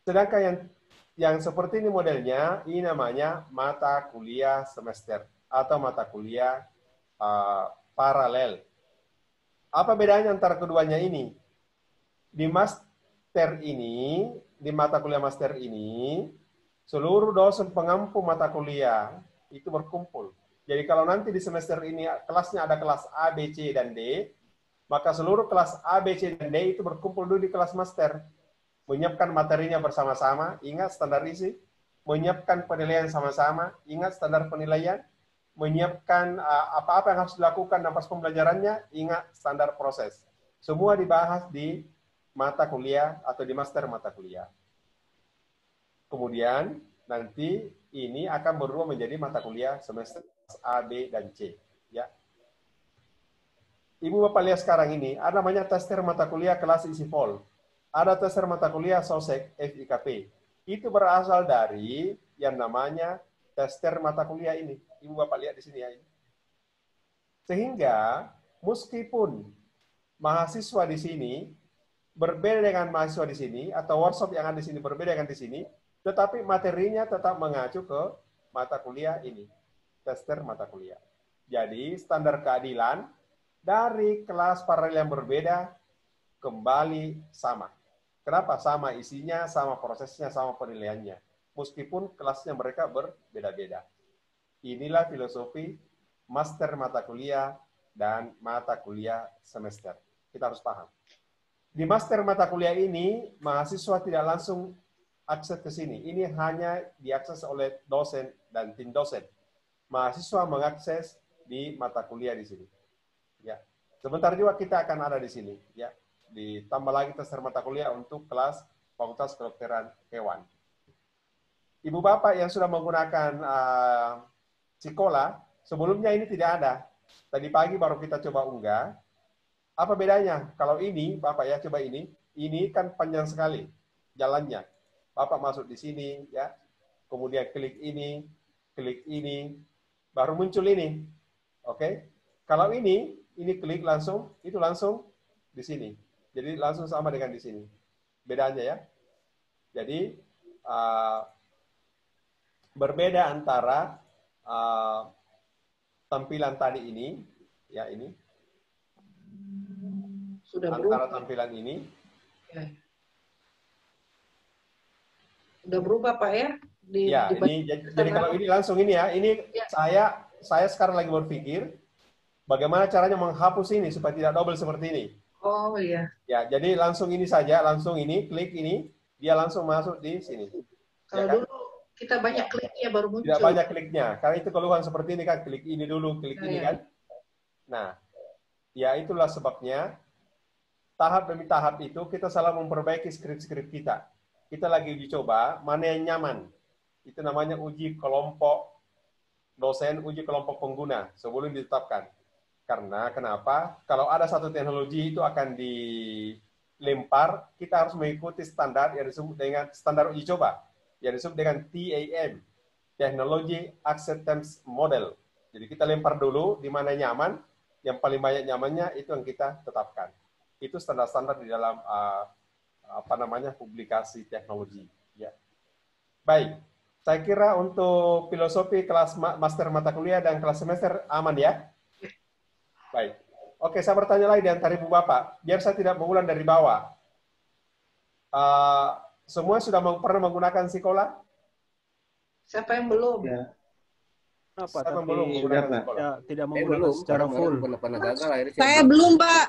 Sedangkan yang seperti ini modelnya, ini namanya mata kuliah semester atau mata kuliah paralel. Apa bedanya antara keduanya ini? Di master ini, di mata kuliah master ini, seluruh dosen pengampu mata kuliah itu berkumpul. Jadi kalau nanti di semester ini kelasnya ada kelas A, B, C, dan D, maka seluruh kelas A, B, C, dan D itu berkumpul dulu di kelas master. Menyiapkan materinya bersama-sama, ingat standar isi. Menyiapkan penilaian sama-sama, ingat standar penilaian. Menyiapkan apa-apa yang harus dilakukan dalam pas pembelajarannya, ingat standar proses. Semua dibahas di mata kuliah atau di master mata kuliah. Kemudian nanti ini akan berubah menjadi mata kuliah semester A, B, dan C. Ya. Ibu Bapak lihat sekarang ini, ada namanya tester mata kuliah kelas isi vol. Ada tester mata kuliah SOSEK FIKP. Itu berasal dari yang namanya tester mata kuliah ini. Ibu Bapak lihat di sini ya. Sehingga meskipun mahasiswa di sini berbeda dengan mahasiswa di sini atau workshop yang ada di sini berbeda dengan di sini, tetapi materinya tetap mengacu ke mata kuliah ini. Tester mata kuliah. Jadi standar keadilan dari kelas paralel yang berbeda kembali sama. Kenapa? Sama isinya, sama prosesnya, sama penilaiannya. Meskipun kelasnya mereka berbeda-beda. Inilah filosofi master mata kuliah dan mata kuliah semester. Kita harus paham. Di master mata kuliah ini, mahasiswa tidak langsung akses ke sini. Ini hanya diakses oleh dosen dan tim dosen. Mahasiswa mengakses di mata kuliah di sini. Ya. Sebentar juga kita akan ada di sini. Ya. Ditambah lagi tester mata kuliah untuk kelas Fakultas Kedokteran Hewan. Ibu Bapak yang sudah menggunakan Sekolah, sebelumnya ini tidak ada. Tadi pagi baru kita coba unggah. Apa bedanya? Kalau ini, Bapak ya, coba ini kan panjang sekali jalannya. Bapak masuk di sini, ya. Kemudian klik ini, baru muncul ini. Oke? Kalau ini klik langsung, itu langsung di sini. Jadi langsung sama dengan di sini. Bedanya ya. Jadi berbeda antara tampilan tadi ini, ya ini, Sudah antara berubah. tampilan ini, Ya. Sudah berubah Pak ya? ini jadi kalau ini langsung ini ya, ini ya. saya sekarang lagi berpikir bagaimana caranya menghapus ini supaya tidak double seperti ini. Oh iya. Ya, jadi langsung ini saja, langsung ini, klik ini, dia langsung masuk di sini. Kalau ya kan? dulu kita banyak kliknya baru muncul. Tidak banyak kliknya, karena itu keluhan seperti ini kan, klik ini dulu, klik ini kan. Nah, ya itulah sebabnya tahap demi tahap itu kita selalu memperbaiki skrip-skrip kita. Kita lagi uji coba mana yang nyaman. Itu namanya uji kelompok dosen, uji kelompok pengguna sebelum ditetapkan. Karena kenapa? Kalau ada satu teknologi itu akan lempar, kita harus mengikuti standar yang disebut dengan standar uji coba, yang disebut dengan TAM, Technology Acceptance Model. Jadi kita lempar dulu di mana nyaman, yang paling banyak nyamannya itu yang kita tetapkan. Itu standar-standar di dalam publikasi teknologi. Ya. Baik, saya kira untuk filosofi kelas master mata kuliah dan kelas semester aman ya. Baik. Oke, saya bertanya lagi di antara Ibu Bapak, biar saya tidak mengulang dari bawah. Semua sudah pernah menggunakan Sikola? Siapa yang belum? Ya. Siapa yang belum menggunakan Sikola? Ya, tidak Saya menggunakan belum, secara karena full. pernah gagal akhirnya. Saya belum, Pak.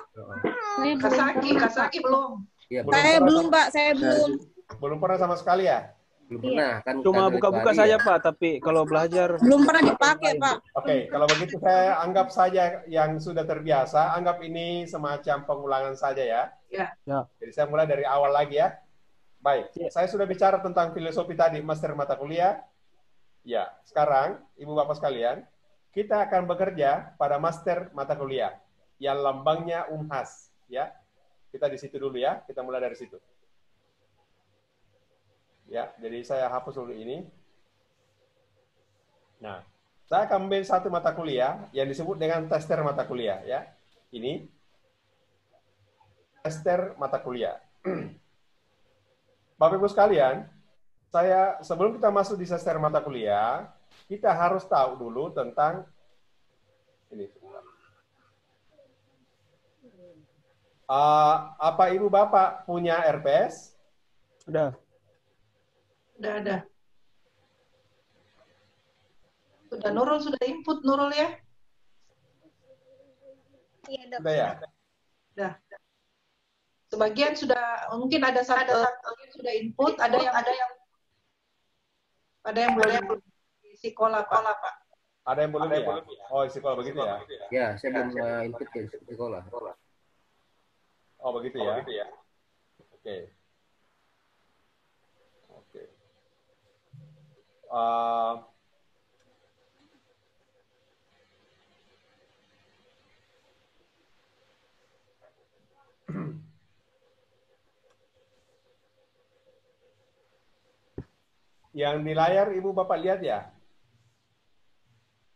Kasaki belum. Iya, Saya belum, Pak. Saya belum. Belum pernah sama sekali ya? belum pernah kan. Cuma kagak buka-buka itu hari saja, ya. Pak. Tapi kalau belajar Belum pernah dipakai, Pak. Oke, kalau begitu saya anggap saja yang sudah terbiasa, anggap ini semacam pengulangan saja ya. Ya. Ya. Jadi saya mulai dari awal lagi ya. Baik, saya sudah bicara tentang filosofi tadi, master mata kuliah. Ya, sekarang Ibu Bapak sekalian, kita akan bekerja pada master mata kuliah yang lambangnya Unhas, ya. Kita di situ dulu ya, kita mulai dari situ. Ya, jadi saya hapus dulu ini. Nah, saya akan ambil satu mata kuliah yang disebut dengan tester mata kuliah ya. Ini tester mata kuliah. Bapak Ibu sekalian, saya sebelum kita masuk di tester mata kuliah, kita harus tahu dulu tentang ini. Apa Ibu Bapak punya RPS? udah. Udah ada. Sudah Nurul sudah input Nurul ya? Sudah ya? Sudah. Sebagian sudah, mungkin ada sebagian sudah input, ada yang belum di sekolah Pak. Ada yang belum ya? Oh, sekolah begitu ya? Ya, saya belum input ke sekolah. Oh, begitu ya? Oke. Oke. Yang di layar Ibu Bapak lihat ya?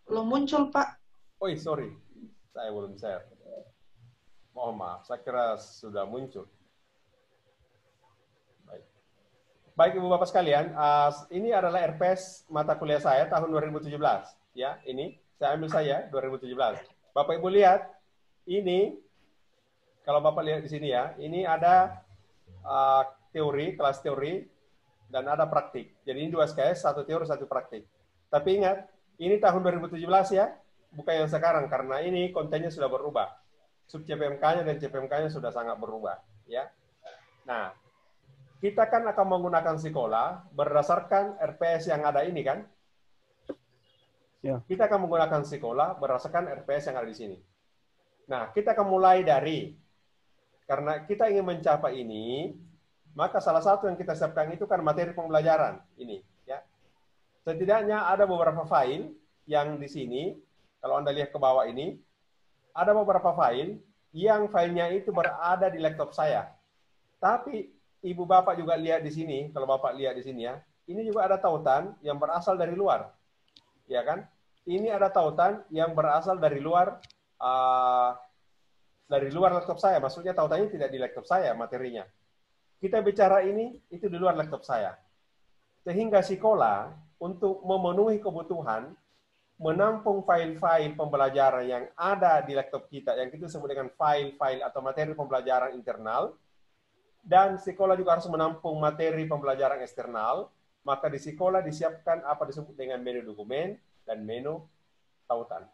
Belum muncul Pak. Oh, sorry. Saya belum share. Mohon maaf, saya kira sudah muncul. Baik Ibu Bapak sekalian, ini adalah RPS mata kuliah saya tahun 2017. Ya, ini saya ambil saya 2017. Bapak Ibu lihat, ini kalau Bapak lihat di sini ya, ini ada teori, kelas teori, dan ada praktik. Jadi ini 2 SKS, 1 teori, 1 praktik. Tapi ingat, ini tahun 2017 ya, bukan yang sekarang, karena ini kontennya sudah berubah. Sub CPMK-nya dan CPMK-nya sudah sangat berubah. Ya. Nah, kita kan akan menggunakan sekolah berdasarkan RPS yang ada ini kan? Ya. Kita akan menggunakan sekolah berdasarkan RPS yang ada di sini. Nah, kita akan mulai dari, karena kita ingin mencapai ini, maka salah satu yang kita siapkan itu kan materi pembelajaran ini. Ya. Setidaknya ada beberapa file yang di sini, kalau Anda lihat ke bawah ini, ada beberapa file yang filenya itu berada di laptop saya. Tapi Ibu Bapak juga lihat di sini, kalau Bapak lihat di sini ya, ini juga ada tautan yang berasal dari luar. Ya kan? Ini ada tautan yang berasal dari luar laptop saya. Maksudnya tautannya tidak di laptop saya materinya. Kita bicara ini, itu di luar laptop saya. Sehingga sekolah untuk memenuhi kebutuhan menampung file-file pembelajaran yang ada di laptop kita, yang kita sebut dengan file-file atau materi pembelajaran internal, dan sekolah juga harus menampung materi pembelajaran eksternal, maka di sekolah disiapkan apa disebut dengan menu dokumen dan menu tautan.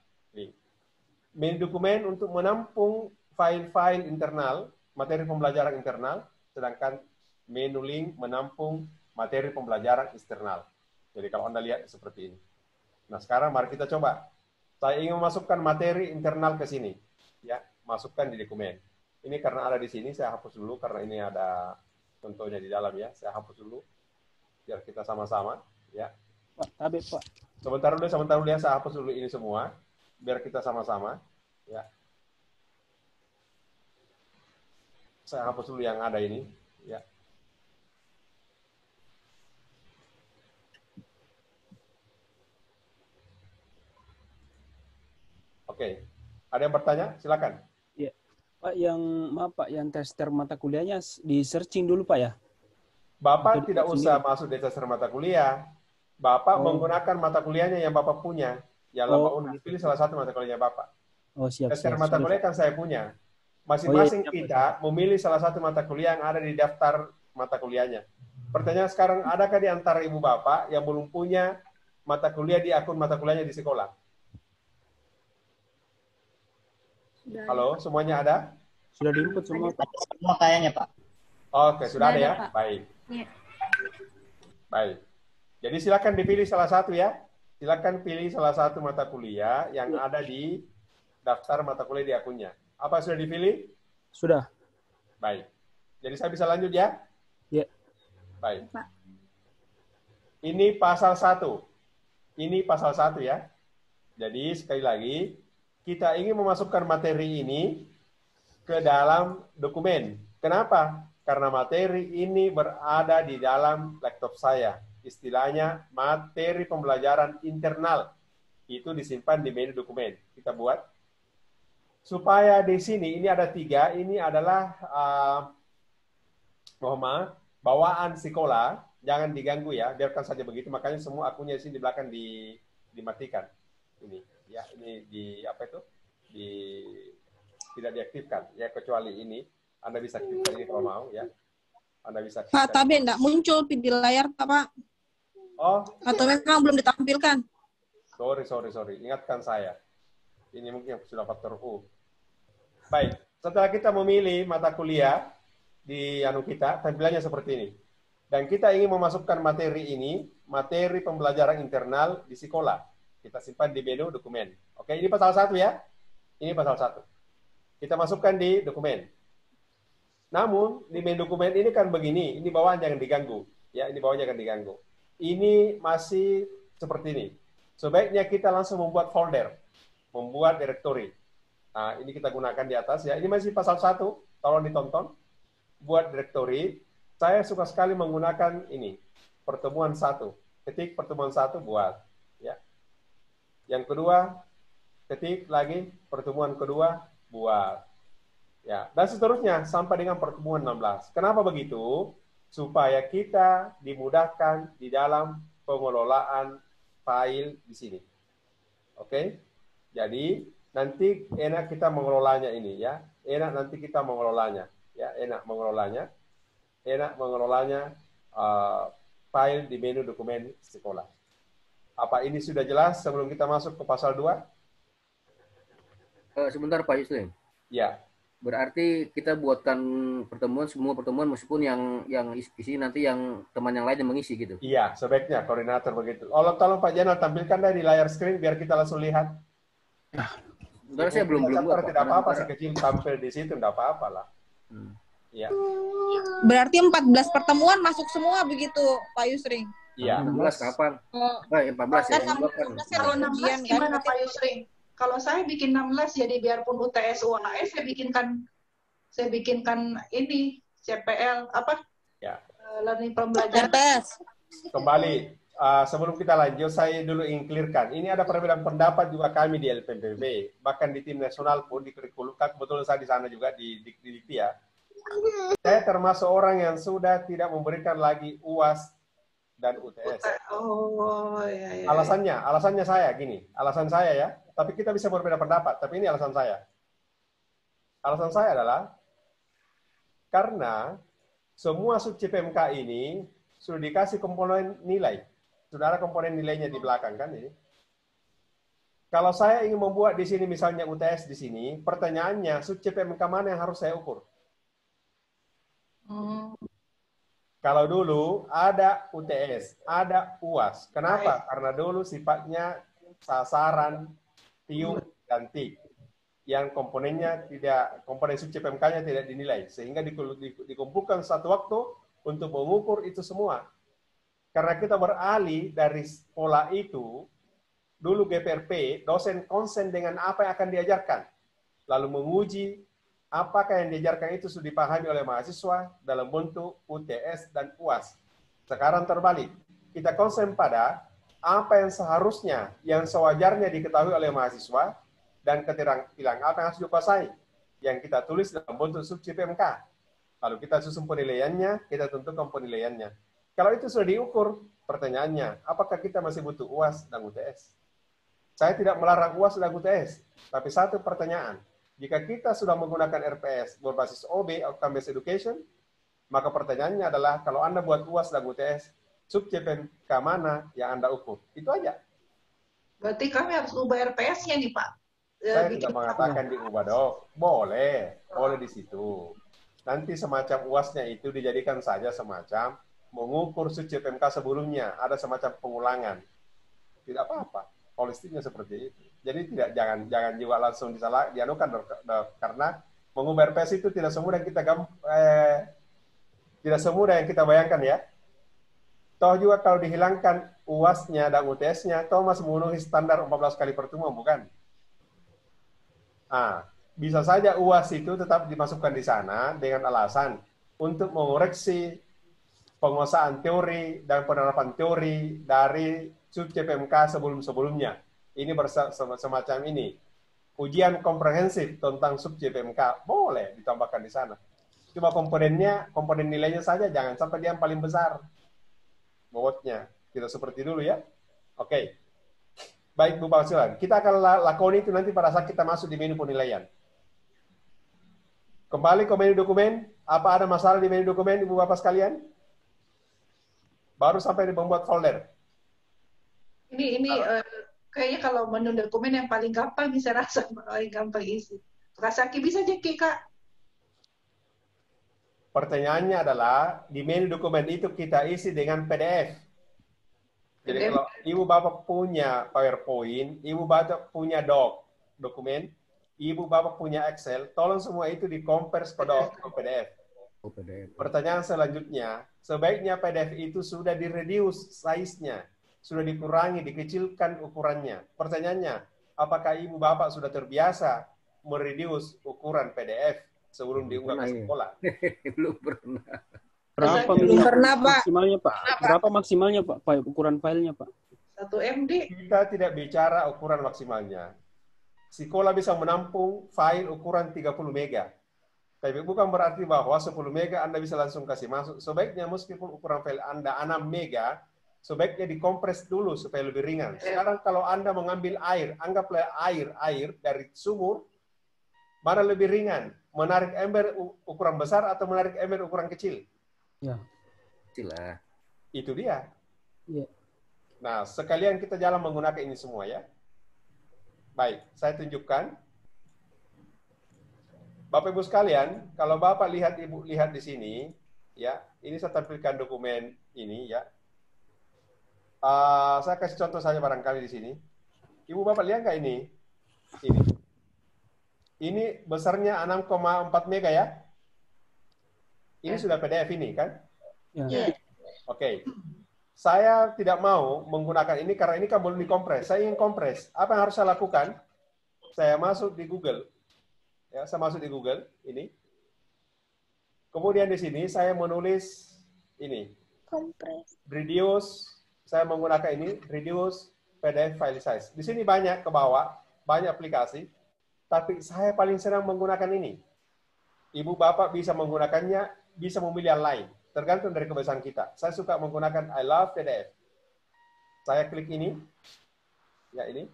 Menu dokumen untuk menampung file-file internal, materi pembelajaran internal, sedangkan menu link menampung materi pembelajaran eksternal. Jadi kalau Anda lihat seperti ini. Nah, sekarang mari kita coba. Saya ingin memasukkan materi internal ke sini. Ya, masukkan di dokumen. Ini karena ada di sini, saya hapus dulu karena ini ada contohnya di dalam ya. Saya hapus dulu biar kita sama-sama ya. Pak, tabet, Pak. Sebentar dulu ya, saya hapus dulu ini semua biar kita sama-sama ya. Saya hapus dulu yang ada ini. Ya. Oke. Ada yang bertanya? Silakan. Ya. Pak, maaf Pak, yang tester mata kuliahnya di searching dulu Pak ya? Bapak Atau tidak di usah sini? masuk di tester mata kuliah. Bapak menggunakan mata kuliahnya yang Bapak punya. Ya, Bapak gitu. pilih salah satu mata kuliahnya Bapak. Oh, siap, Tester siap. mata Sorry, kuliah Pak. kan saya punya. Oh, Masing-masing iya, kita memilih salah satu mata kuliah yang ada di daftar mata kuliahnya. Pertanyaan sekarang, adakah di antara ibu bapak yang belum punya mata kuliah di akun mata kuliahnya di sekolah? Halo, semuanya ada? Sudah di-input semua Pak. Semua kayaknya, Pak. Oke, sudah ada ya? Pak. Baik. Iya. Baik. Jadi silakan dipilih salah satu ya. Silakan pilih salah satu mata kuliah yang ada di daftar mata kuliah di akunnya. Apa sudah dipilih? Sudah. Baik. Jadi saya bisa lanjut ya? Ya. Baik. Pak. Ini pasal 1. Ini pasal 1 ya. Jadi sekali lagi, kita ingin memasukkan materi ini ke dalam dokumen. Kenapa? Karena materi ini berada di dalam laptop saya. Istilahnya materi pembelajaran internal. Itu disimpan di menu dokumen. Kita buat. Supaya di sini, ini ada 3. Ini adalah bawaan sekolah. Jangan diganggu ya, biarkan saja begitu. Makanya semua akunnya di sini di belakang dimatikan. Ini ya, ini apa itu? Tidak diaktifkan ya, kecuali ini. Anda bisa aktifkan ini kalau mau ya. Anda bisa aktifkan. Pak, tapi enggak muncul di layar Pak. Oh, Atau memang belum ditampilkan? sorry. Ingatkan saya. Ini mungkin sudah faktor U. Baik, setelah kita memilih mata kuliah di kita, tampilannya seperti ini. Dan kita ingin memasukkan materi ini, materi pembelajaran internal di sekolah. Kita simpan di menu dokumen. Oke, ini pasal 1 ya. Ini pasal 1. Kita masukkan di dokumen. Namun, di menu dokumen ini kan begini. Ini bawaan jangan diganggu. Ya, ini bawahnya jangan diganggu. Ini masih seperti ini. Sebaiknya kita langsung membuat folder. Membuat directory. Nah, ini kita gunakan di atas ya. Ini masih pasal 1. Tolong ditonton. Buat directory. Saya suka sekali menggunakan ini, pertemuan 1. Ketik pertemuan 1 buat. Ya. Yang kedua, ketik lagi pertemuan kedua buat. Ya. Dan seterusnya sampai dengan pertemuan 16. Kenapa begitu? Supaya kita dimudahkan di dalam pengelolaan file di sini. Oke? Jadi, nanti enak kita mengelolanya ini ya. Enak nanti kita mengelolanya. Ya, enak mengelolanya. Enak mengelolanya file di menu dokumen sekolah. Apa ini sudah jelas sebelum kita masuk ke pasal 2? Sebentar Pak Yuslim. Ya. Berarti kita buatkan semua pertemuan meskipun yang isi nanti yang teman yang lain yang mengisi gitu. Iya, sebaiknya koordinator begitu. Tolong Pak Jenal tampilkan dari layar screen biar kita langsung lihat. Sebenarnya saya belum buat. Tidak apa-apa sih kecil tampil di situ, tidak apa-apa lah. Ya. Berarti 14 pertemuan masuk semua begitu, Pak Yusri? Iya. 16 kapan? Oh. 14 ya. Kalau 16 gimana Pak Yusri? Kalau saya bikin 16, jadi biarpun UTS UAS, saya bikinkan ini CPL apa? Ya. Learning pembelajaran. Kembali, sebelum kita lanjut, saya dulu ingin clearkan. Ini ada perbedaan pendapat juga kami di LPPB, bahkan di tim nasional pun di kurikulum. Kebetulan saya di sana juga di ya. Saya termasuk orang yang sudah tidak memberikan lagi UAS dan UTS. Oh, ya. Alasannya saya gini. Alasan saya ya. Tapi kita bisa berbeda pendapat. Tapi ini alasan saya. Alasan saya adalah karena semua sub CPMK ini sudah dikasih komponen nilai. Sudah ada komponen nilainya di belakang kan ini. Kalau saya ingin membuat di sini misalnya UTS di sini, pertanyaannya sub CPMK mana yang harus saya ukur? Kalau dulu ada UTS, ada UAS. Kenapa? Karena dulu sifatnya sasaran, tiung, dan TIK. Yang komponen sub CPMK-nya tidak dinilai. Sehingga dikumpulkan satu waktu untuk mengukur itu semua. Karena kita beralih dari pola itu, dulu GPRP, dosen konsen dengan apa yang akan diajarkan. Lalu menguji apakah yang diajarkan itu sudah dipahami oleh mahasiswa dalam bentuk UTS dan UAS. Sekarang terbalik, kita konsen pada apa yang seharusnya, yang sewajarnya diketahui oleh mahasiswa, dan keterampilan apa yang harus dikuasai, yang kita tulis dalam bentuk subjek PMK. Lalu kita susun penilaiannya, kita tentukan penilaiannya. Kalau itu sudah diukur, pertanyaannya, apakah kita masih butuh UAS dan UTS? Saya tidak melarang UAS dan UTS, tapi satu pertanyaan, jika kita sudah menggunakan RPS berbasis OB, Outcome Based Education, maka pertanyaannya adalah, kalau Anda buat UAS dan UTS, subjek PMK mana yang Anda ukur? Itu aja. Berarti kami harus ubah RPS-nya nih, Pak. Saya tidak mengatakan diubah, Dok. Boleh di situ. Nanti semacam UAS-nya itu dijadikan saja semacam mengukur subjek PMK sebelumnya, ada semacam pengulangan. Tidak apa-apa. Holistiknya seperti itu. Jadi jangan juga langsung dianukan, Dok, karena mengubah RPS itu tidak semudah yang kita bayangkan ya. Toh juga kalau dihilangkan UAS-nya dan UTS-nya, toh masih memenuhi standar 14 kali pertemuan, bukan? Bisa saja UAS itu tetap dimasukkan di sana dengan alasan untuk mengoreksi penguasaan teori dan penerapan teori dari subjek PMK sebelum-sebelumnya. Ini semacam ini. Ujian komprehensif tentang subjek PMK boleh ditambahkan di sana. Cuma komponen nilainya saja, jangan sampai dia yang paling besar bobotnya. Kita seperti dulu ya. Oke. Baik, Bu Pak Silan. Kita akan lakukan itu nanti pada saat kita masuk di menu penilaian. Kembali ke menu dokumen. Apa ada masalah di menu dokumen, Ibu Bapak sekalian? Baru sampai di membuat folder. Kayaknya kalau menu dokumen yang paling gampang bisa rasa paling gampang isi. Rasaki bisa aja, Kak. Pertanyaannya adalah, di menu dokumen itu kita isi dengan PDF. Jadi kalau Ibu Bapak punya PowerPoint, Ibu Bapak punya dokumen, Ibu Bapak punya Excel, tolong semua itu dikompres ke PDF. Pertanyaan selanjutnya, sebaiknya PDF itu sudah di-reduce size-nya, sudah dikurangi, dikecilkan ukurannya. Pertanyaannya, apakah Ibu Bapak sudah terbiasa mereduce ukuran PDF sebelum diunggah ke sekolah? Belum pernah. Berapa maksimalnya, Pak? Berapa maksimalnya, Pak? Ukuran filenya, Pak? 1 MB. Kita tidak bicara ukuran maksimalnya. Sekolah bisa menampung file ukuran 30 mega. Tapi bukan berarti bahwa 10 mega Anda bisa langsung kasih masuk. Sebaiknya meskipun ukuran file Anda 6 mega, sebaiknya dikompres dulu supaya lebih ringan. Sekarang kalau Anda mengambil air, anggaplah air dari sumur, mana lebih ringan? Menarik ember ukuran besar atau menarik ember ukuran kecil? Ya. Lah. Itu dia. Ya. Nah, sekalian kita jalan menggunakan ini semua ya. Baik, saya tunjukkan. Bapak Ibu sekalian, kalau Bapak lihat Ibu lihat di sini, ya, ini saya tampilkan dokumen ini ya. Saya kasih contoh saja barangkali di sini. Ibu Bapak lihat nggak ini? Ini besarnya 6,4 mega ya. Ini sudah PDF ini kan? Ya. Oke. Saya tidak mau menggunakan ini karena ini kan belum dikompres. Saya ingin kompres. Apa yang harus saya lakukan? Saya masuk di Google. Ya, saya masuk di Google ini. Kemudian di sini saya menulis ini. Kompres. Reduce. Saya menggunakan ini reduce PDF file size. Di sini banyak ke bawah, banyak aplikasi. Tapi saya paling senang menggunakan ini. Ibu Bapak bisa menggunakannya, bisa memilih yang lain. Tergantung dari kebiasaan kita. Saya suka menggunakan I love PDF. Saya klik ini. Ya, ini.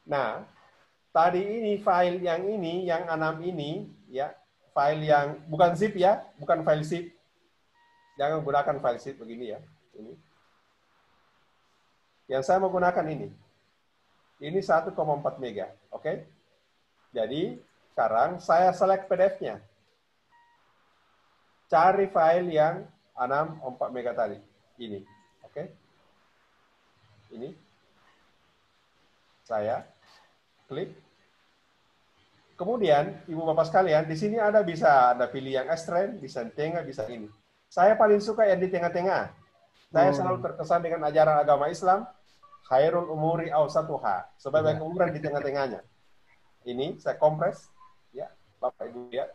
Nah, tadi ini file yang ini, yang 6 ini, ya, file yang bukan zip ya, bukan file zip. Jangan gunakan file zip begini ya. Ini. Yang saya menggunakan ini. Ini 1,4 mega. Oke? Jadi, sekarang saya select PDF-nya. Cari file yang 6,4 mega tadi. Ini. Oke? Ini. Saya klik. Kemudian, Ibu Bapak sekalian, di sini bisa pilih yang ekstrem, bisa tengah, bisa ini. Saya paling suka yang di tengah-tengah. Saya selalu terkesan dengan ajaran agama Islam, khairul umuri awsatuha. Sebaik-baik umuran di tengah-tengahnya. Ini saya kompres, ya. Bapak Ibu lihat.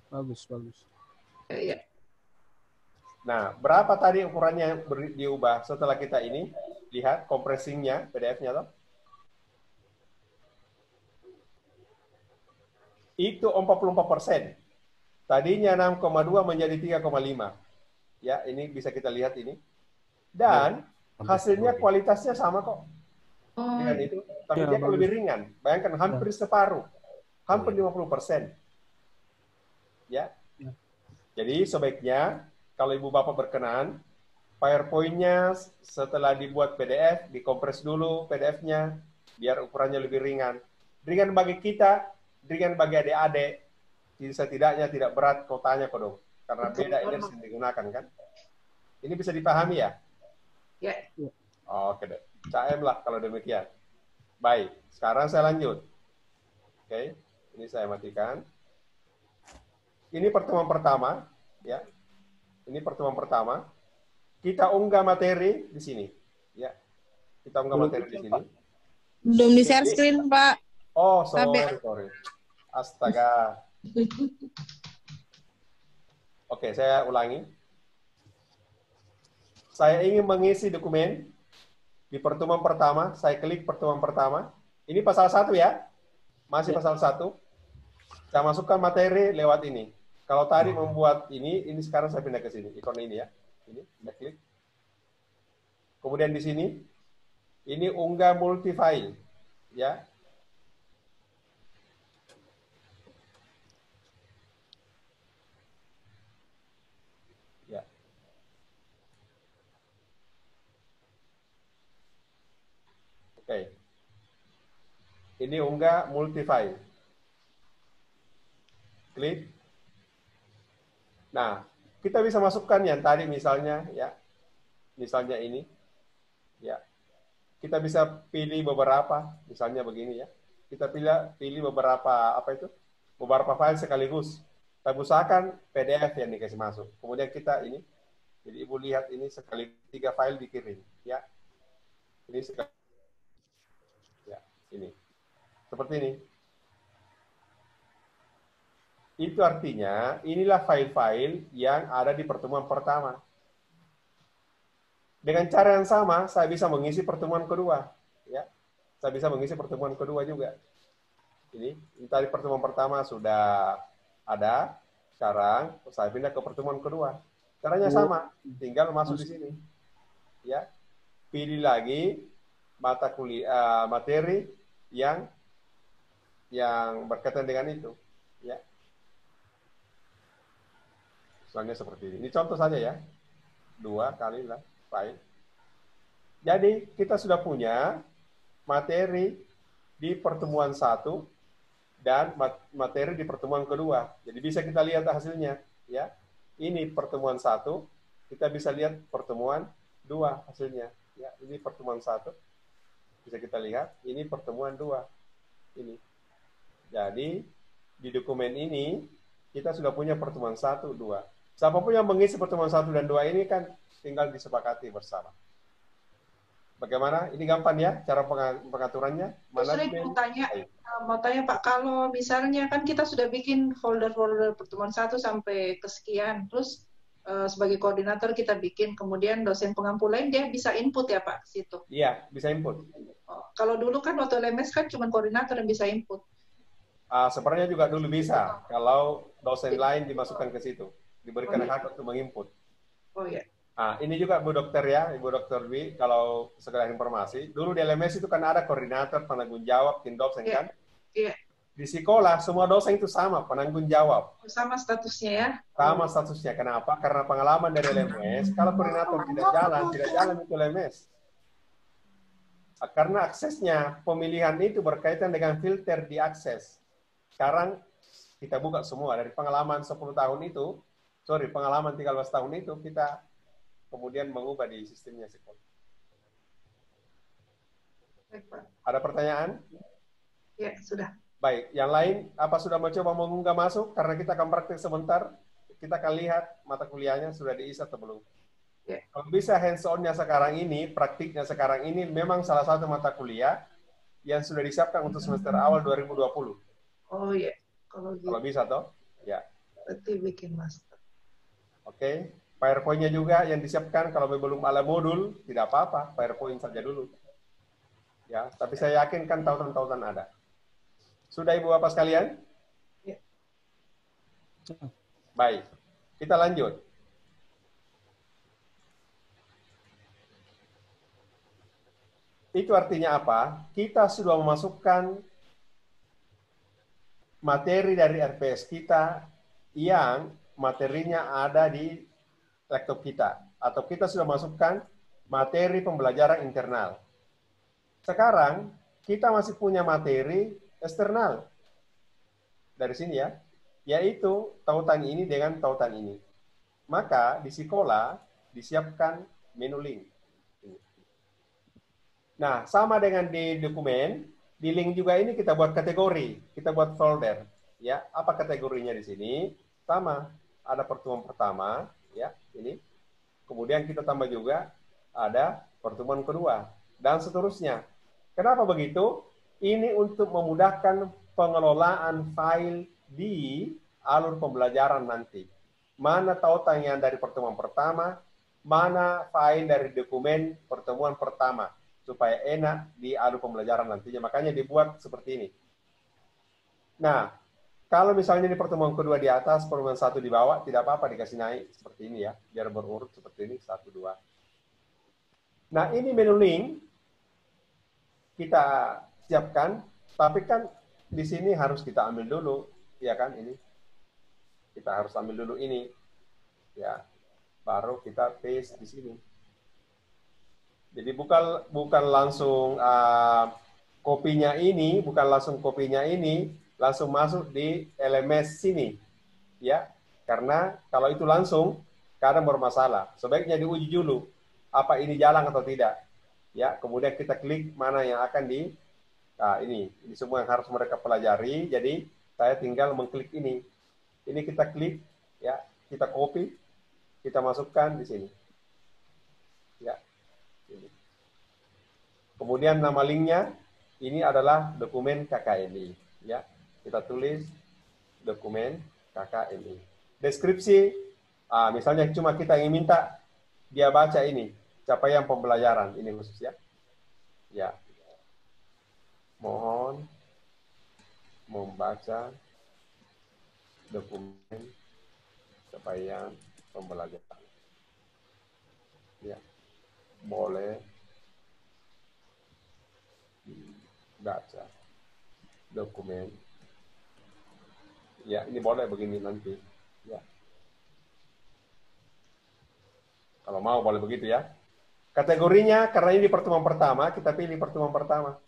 Bagus, bagus. Ya. Nah, berapa tadi ukurannya yang diubah setelah kita ini? Lihat compressingnya, PDF-nya toh. Itu 44%. Tadinya 6,2 menjadi 3,5. Ya, ini bisa kita lihat ini. Dan hasilnya kualitasnya sama kok. Dengan itu, tapi Ya, dia bagus. lebih ringan. Bayangkan hampir separuh. Hampir 50%. Ya. Ya. Jadi sebaiknya kalau Ibu Bapak berkenan, PowerPoint-nya setelah dibuat PDF, dikompres dulu PDF-nya biar ukurannya lebih ringan. Ringan bagi kita, ringan bagi adik-adik. Setidaknya tidak berat kotanya kok dong. Karena beda energi yang digunakan kan. Ini bisa dipahami ya? Ya. Oke deh. CM lah kalau demikian. Baik, sekarang saya lanjut. Oke, ini saya matikan. Ini pertemuan pertama, ya. Ini pertemuan pertama. Kita unggah materi di sini, ya. Kita unggah materi di sini. Belum di share screen, Pak. Oh, sorry. Astaga. Oke, saya ulangi. Saya ingin mengisi dokumen di pertemuan pertama. Saya klik pertemuan pertama. Ini pasal 1 ya. Masih pasal 1. Saya masukkan materi lewat ini. Kalau tadi membuat ini sekarang saya pindah ke sini. Ikon ini ya. Ini, saya klik. Kemudian di sini, ini unggah multi-file. Ya. Ya. Oke. Ini unggah multi-file. Klik. Nah, kita bisa masukkan yang tadi misalnya ya. Misalnya ini. Ya. Kita bisa pilih beberapa, misalnya begini ya. Kita pilih beberapa apa itu? Beberapa file sekaligus. Kita usahakan PDF yang dikasih masuk. Kemudian kita ini, jadi Ibu lihat ini sekali 3 file dikirim, ya. Ini sekali, ya, ini. Seperti ini. Itu artinya inilah file-file yang ada di pertemuan pertama. Dengan cara yang sama, saya bisa mengisi pertemuan kedua. Ya, saya bisa mengisi pertemuan kedua juga. Ini tadi pertemuan pertama sudah ada. Sekarang saya pindah ke pertemuan kedua. Caranya sama, tinggal masuk di sini. Ya, pilih lagi mata kuliah materi yang berkaitan dengan itu. Ya. Misalnya seperti ini. Ini contoh saja ya. 2 kali lah file. Jadi kita sudah punya materi di pertemuan 1 dan materi di pertemuan kedua. Jadi bisa kita lihat hasilnya. Ya. Ini pertemuan 1, kita bisa lihat pertemuan 2 hasilnya. Ya, ini pertemuan 1. Bisa kita lihat, ini pertemuan 2. Ini. Jadi di dokumen ini kita sudah punya pertemuan 1, 2. Siapapun yang mengisi pertemuan 1 dan 2 ini kan tinggal disepakati bersama. Bagaimana? Ini gampang ya cara pengaturannya? Mau tanya Pak, kalau misalnya kan kita sudah bikin folder-folder pertemuan 1 sampai kesekian, terus sebagai koordinator kita bikin, kemudian dosen pengampu lain dia bisa input ya Pak ke situ? Iya, bisa input. Kalau dulu kan waktu LMS kan cuma koordinator yang bisa input. Sebenarnya juga dulu bisa, kalau dosen lain dimasukkan ke situ. Diberikan hak untuk menginput. Oh ya. Ini juga Bu Dokter ya, Ibu Dokter Dwi, kalau sekedar informasi, dulu di LMS itu kan ada koordinator, penanggung jawab, tim dosen kan? Iya. Di sekolah, semua dosen itu sama, penanggung jawab. Sama statusnya ya? Sama statusnya. Kenapa? Karena pengalaman dari LMS, kalau koordinator tidak jalan itu LMS. Karena aksesnya, pemilihan itu berkaitan dengan filter di akses. Sekarang kita buka semua, dari pengalaman 10 tahun itu, pengalaman 13 tahun itu, kita kemudian mengubah di sistemnya sekolah. Ada pertanyaan? Ya, sudah. Baik, yang lain apa sudah mencoba mengunggah masuk? Karena kita akan praktik sebentar, kita akan lihat mata kuliahnya sudah diisi atau belum. Ya. Kalau bisa hands-on-nya sekarang ini, praktiknya sekarang ini memang salah satu mata kuliah yang sudah disiapkan untuk semester awal 2020. Oh iya, kalau gitu Kalau bisa toh? Ya. berarti bikin master. Oke. PowerPoint-nya juga yang disiapkan, kalau belum ada modul, tidak apa-apa, PowerPoint saja dulu. Ya, tapi saya yakin kan tautan-tautan ada. Sudah Ibu Bapak sekalian? Ya. Baik, kita lanjut. Itu artinya apa? Kita sudah memasukkan materi dari RPS kita yang materinya ada di laptop kita. Atau kita sudah masukkan materi pembelajaran internal. Sekarang, kita masih punya materi eksternal. Dari sini ya, yaitu tautan ini dengan tautan ini. Maka di sekolah disiapkan menu link. Nah, sama dengan di dokumen, di link juga ini kita buat kategori, kita buat folder. Ya, apa kategorinya di sini? Sama, ada pertemuan pertama, ya, ini. Kemudian kita tambah juga ada pertemuan kedua dan seterusnya. Kenapa begitu? Ini untuk memudahkan pengelolaan file di alur pembelajaran nanti. Mana tautan yang dari pertemuan pertama, mana file dari dokumen pertemuan pertama, supaya enak di alur pembelajaran nantinya. Makanya dibuat seperti ini. Nah, kalau misalnya di pertemuan kedua di atas, pertemuan satu di bawah, tidak apa-apa dikasih naik seperti ini ya, biar berurut seperti ini, 1, 2. Nah, ini menu link kita siapkan, tapi kan di sini harus kita ambil dulu, ya kan ini. Kita harus ambil dulu ini, ya, baru kita paste di sini. Jadi bukan langsung kopinya ini, langsung masuk di LMS sini, ya. Karena kalau itu langsung, kadang bermasalah. Sebaiknya diuji dulu, apa ini jalan atau tidak. Ya, kemudian kita klik mana yang akan ini semua yang harus mereka pelajari. Jadi saya tinggal mengklik ini. Ini kita klik, ya, kita copy, kita masukkan di sini. Ya. Ini. Kemudian nama linknya ini adalah dokumen KKNI. Ya, kita tulis dokumen KKNI. Deskripsi, misalnya cuma kita ingin minta dia baca ini. Capaian pembelajaran ini khusus ya. Ya. Mohon membaca dokumen capaian pembelajaran. Ya. Boleh baca dokumen. Ya, ini boleh begini nanti. Ya. Kalau mau boleh begitu ya. Kategorinya, karena ini pertemuan pertama, kita pilih pertemuan pertama.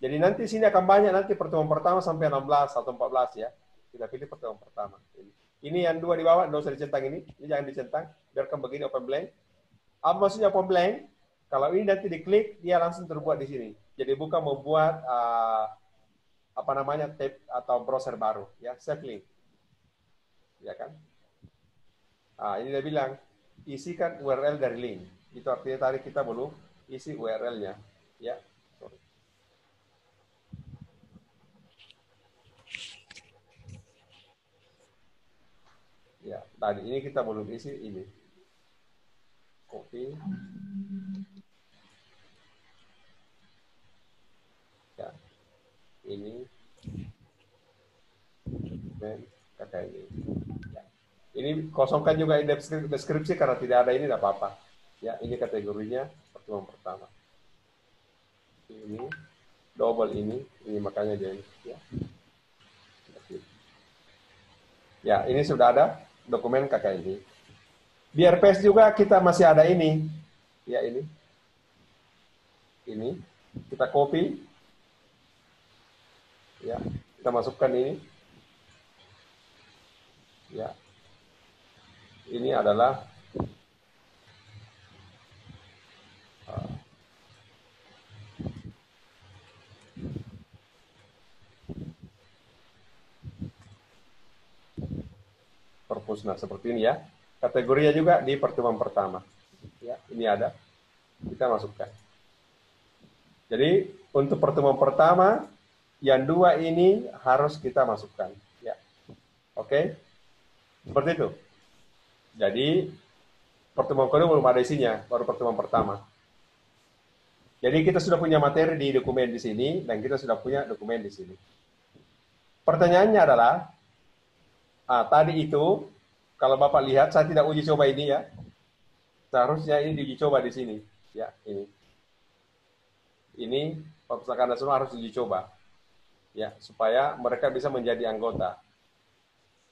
Jadi nanti sini akan banyak nanti pertemuan pertama sampai 16 atau 14 ya. Kita pilih pertemuan pertama. Ini yang 2 di bawah, nggak usah dicentang ini jangan dicentang, biarkan begini open blank. Apa maksudnya open blank? Kalau ini nanti diklik, dia langsung terbuat di sini. Jadi bukan membuat tab atau browser baru, ya, save link. Ya kan? Ini dia bilang, isikan URL dari link. Itu artinya tadi kita belum isi URL-nya. Ya. Sorry. Ya, tadi ini kita belum isi ini. Copy. Ya. Ini. Dan kakak ini. Ya. Ini kosongkan juga deskripsi karena tidak ada ini, tidak apa-apa. Ya, ini kategorinya pertemuan pertama. Ini double ini makanya dia ya. Ya, ini sudah ada dokumen KKNI. Di RPS juga kita masih ada ini. Ya, ini. Ini kita copy. Ya, kita masukkan ini. Ya. Ini adalah perpusna seperti ini ya. Kategorinya juga di pertemuan pertama. Ya, ini ada. Kita masukkan. Jadi untuk pertemuan pertama, yang 2 ini harus kita masukkan. Ya. Oke? Seperti itu. Jadi, pertemuan kedua belum ada isinya, baru pertemuan pertama. Jadi kita sudah punya materi di dokumen di sini, dan kita sudah punya dokumen di sini. Pertanyaannya adalah, tadi itu, kalau Bapak lihat, saya tidak uji coba ini ya. Seharusnya ini diuji coba di sini. Ya, ini. Ini Perpustakaan Nasional harus diuji coba. Ya, supaya mereka bisa menjadi anggota.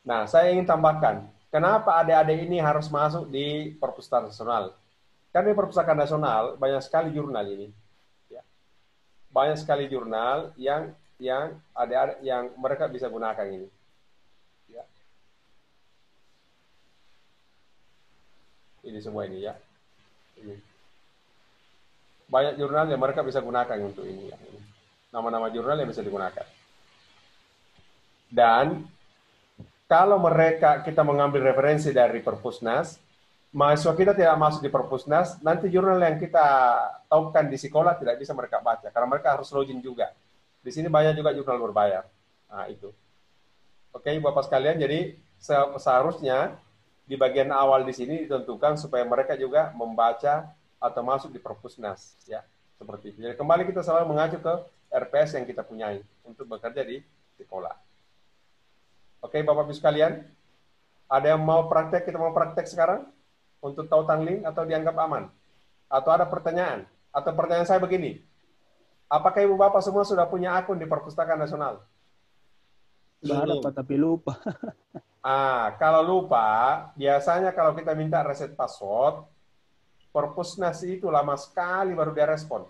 Nah, saya ingin tambahkan, kenapa adik-adik ini harus masuk di Perpustakaan Nasional? Karena di Perpustakaan Nasional banyak sekali jurnal ini. Ya. Banyak sekali jurnal yang adik-adik yang mereka bisa gunakan ini. Ya. Ini semua ini ya. Ini. Banyak jurnal yang mereka bisa gunakan untuk ini. Ya. Nama-nama jurnal yang bisa digunakan. Dan kalau kita mengambil referensi dari Perpusnas, mahasiswa kita tidak masuk di Perpusnas, nanti jurnal yang kita tahukan di sekolah tidak bisa mereka baca, karena mereka harus login juga. Di sini banyak juga jurnal berbayar. Nah, itu. Oke, Bapak sekalian, jadi seharusnya di bagian awal di sini ditentukan supaya mereka juga membaca atau masuk di Perpusnas. Ya, seperti itu. Jadi kembali kita selalu mengacu ke RPS yang kita punyai untuk bekerja di sekolah. Oke, Bapak-Ibu sekalian, ada yang mau praktek, kita mau praktek sekarang untuk tautan link atau dianggap aman? Atau ada pertanyaan? Atau pertanyaan saya begini, apakah Ibu Bapak semua sudah punya akun di Perpustakaan Nasional? Sudah ada, Pak, tapi lupa. Kalau lupa, biasanya kalau kita minta reset password, Perpusnas itu lama sekali baru dia respon.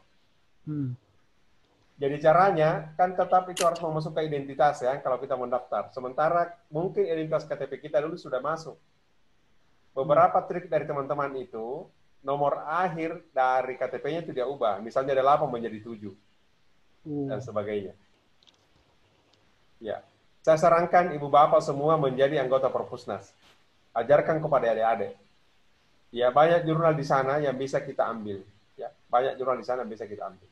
Jadi caranya, kan tetap itu harus memasukkan identitas ya, kalau kita mendaftar. Sementara mungkin identitas KTP kita dulu sudah masuk. Beberapa trik dari teman-teman itu, nomor akhir dari KTP-nya itu dia ubah. Misalnya ada 8 menjadi 7. Dan sebagainya. Ya. Saya sarankan Ibu Bapak semua menjadi anggota Perpusnas. Ajarkan kepada adik-adik. Ya, banyak jurnal di sana yang bisa kita ambil. Ya, banyak jurnal di sana yang bisa kita ambil.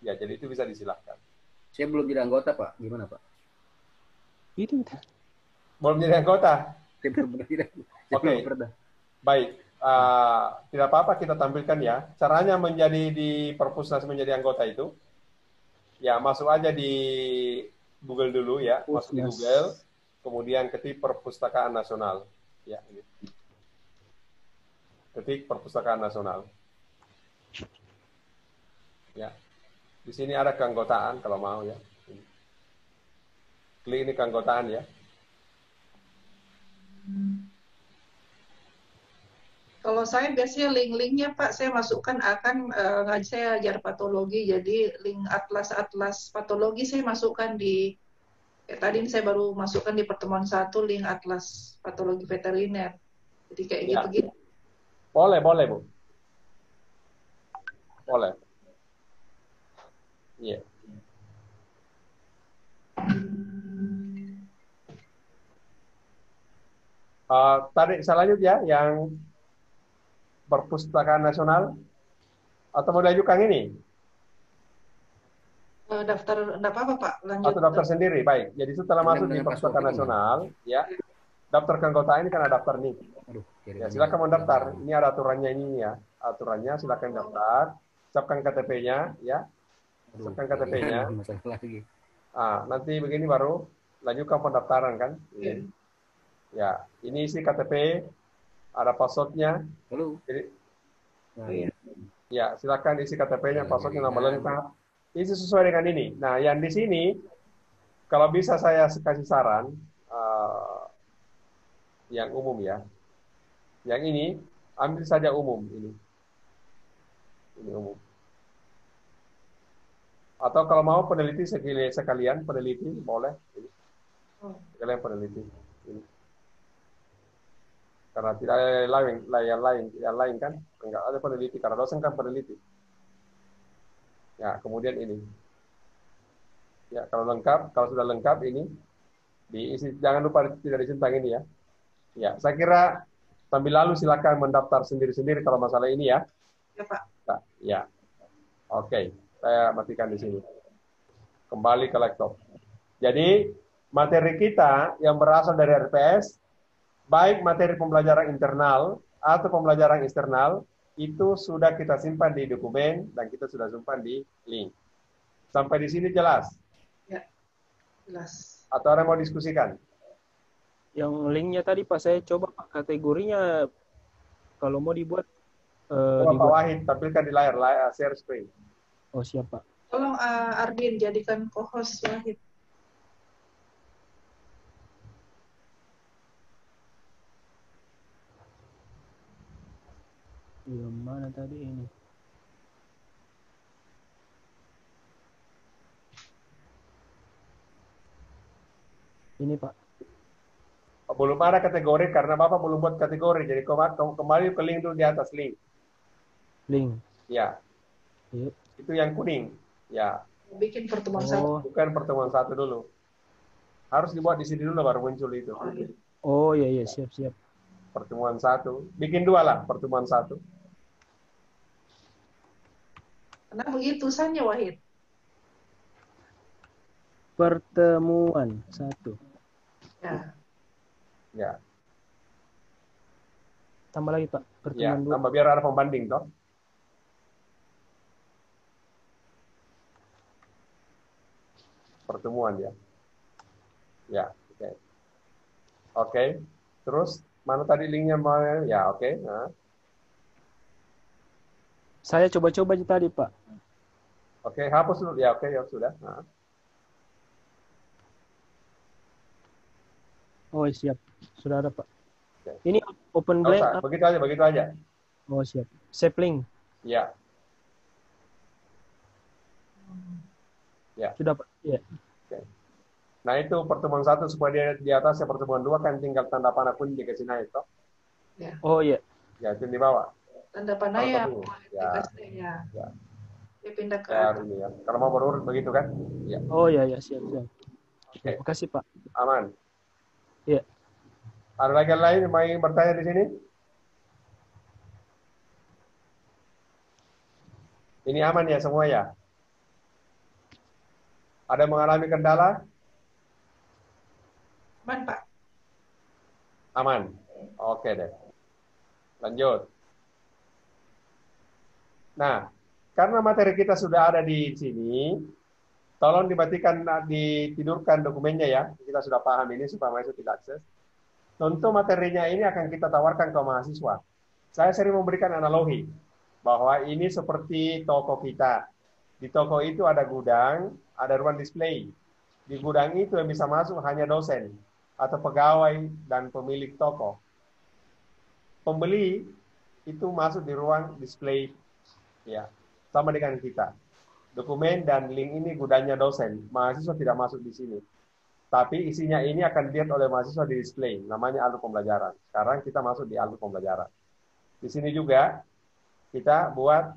Ya, jadi itu bisa disilahkan. Saya belum jadi anggota, Pak. Gimana, Pak? Itu. Belum jadi anggota? Oke. Baik. Tidak apa-apa kita tampilkan ya. Caranya menjadi di Perpusnas menjadi anggota itu, ya masuk aja di Google dulu ya. Masuk di Google, kemudian ketik Perpustakaan Nasional. Ya, ini. Ketik Perpustakaan Nasional. Ya. Di sini ada keanggotaan kalau mau ya. Klik ini keanggotaan ya. Kalau saya biasanya link-linknya Pak, saya masukkan saya ajar patologi, jadi link atlas patologi saya masukkan di, tadi saya baru masukkan di pertemuan 1 link atlas patologi veteriner. Jadi kayak gitu-gitu. Boleh Bu. Boleh. Iya. Tadi saya lanjut ya, yang Perpustakaan Nasional, atau mau diajukan ini? Daftar, enggak apa-apa Pak, lanjut. Atau daftar sendiri, baik. Jadi setelah masuk di Perpustakaan Nasional, ya, daftar keanggotaan ini kan ada daftar nih. Ya, silakan mendaftar. Ini ada aturannya ini ya, aturannya silakan daftar, siapkan KTP-nya, ya. Siapkan KTP-nya. Nanti begini baru lanjutkan pendaftaran kan. Ya, ini isi KTP, ada passwordnya. Jadi, ya silakan isi KTP-nya, passwordnya, nama lengkap. Isi sesuai dengan ini. Nah, yang di sini, kalau bisa saya kasih saran, yang umum ya. Yang ini, ambil saja umum ini. Ini umum. Atau kalau mau peneliti sekalian peneliti boleh. Sekalian peneliti. Ini. Karena tidak ada yang lain kan, enggak ada peneliti karena dosen kan peneliti. Ya, kemudian ini. Ya, kalau sudah lengkap ini diisi, jangan lupa tidak dicentang ini ya. Ya, saya kira sambil lalu silakan mendaftar sendiri-sendiri kalau masalah ini ya. Ya, Pak. Nah, ya. Oke. Saya matikan di sini. Kembali ke laptop. Jadi, materi kita yang berasal dari RPS, baik materi pembelajaran internal atau pembelajaran eksternal, itu sudah kita simpan di dokumen dan kita sudah simpan di link. Sampai di sini jelas? Ya, jelas. Atau ada yang mau diskusikan? Yang linknya tadi Pak, saya coba Pak, kategorinya kalau mau dibuat Coba Pak Wahid, tampilkan di layar share screen. Oh siap Pak. Tolong Ardin jadikan co-host Wahid. Yang mana tadi ini? Ini Pak. Belum ada kategori karena Bapak belum buat kategori. Jadi kembali ke link dulu di atas link. Link. Ya. Yep. Itu yang kuning. Ya. Bikin pertemuan satu. Bukan pertemuan satu dulu. Harus dibuat di sini dulu baru muncul itu. Oh iya iya siap siap. Pertemuan satu. Bikin dua lah pertemuan satu. Karena begitu saja Wahid. Pertemuan satu. Ya. Ya. Tambah lagi Pak. Ya, Pertemuan dua. tambah biar ada pembanding toh. Pertemuan ya. Ya, oke. Oke. Terus mana tadi linknya? Ya, oke. Nah. Saya coba-coba tadi Pak. Oke, hapus dulu. Ya, oke, ya sudah. Nah. Oh siap. Sudah ada Pak. Oke. Ini open blank. Begitu aja, begitu aja. Oh siap. Save link. Ya. Ya. Sudah Pak. Ya. Oke. Nah itu pertemuan satu supaya dia di atasnya pertemuan dua kan tinggal tanda panah pun dikasih naik toh. Ya. Oh iya. Ya itu di bawah. Tanda panah ya. Ya. Ya. Dia pindah ke Ya, atas. ini ya. Kalau mau berurut begitu kan? Ya. Oh iya ya siap siap. Oke. Terima kasih Pak. Aman. Iya. Ada lagi yang lain yang mau bertanya di sini? Ini aman ya semua ya? Ada yang mengalami kendala? Aman Pak. Aman. Oke deh. Lanjut. Nah, karena materi kita sudah ada di sini, tolong dimatikan, ditidurkan dokumennya ya. Kita sudah paham ini supaya mahasiswa tidak akses. Tentu materinya ini akan kita tawarkan ke mahasiswa. Saya sering memberikan analogi bahwa ini seperti toko kita. Di toko itu ada gudang, ada ruang display. Di gudang itu yang bisa masuk hanya dosen atau pegawai dan pemilik toko. Pembeli itu masuk di ruang display, ya, sama dengan kita. Dokumen dan link ini gudangnya dosen, mahasiswa tidak masuk di sini. Tapi isinya ini akan dilihat oleh mahasiswa di display, namanya alur pembelajaran. Sekarang kita masuk di alur pembelajaran. Di sini juga kita buat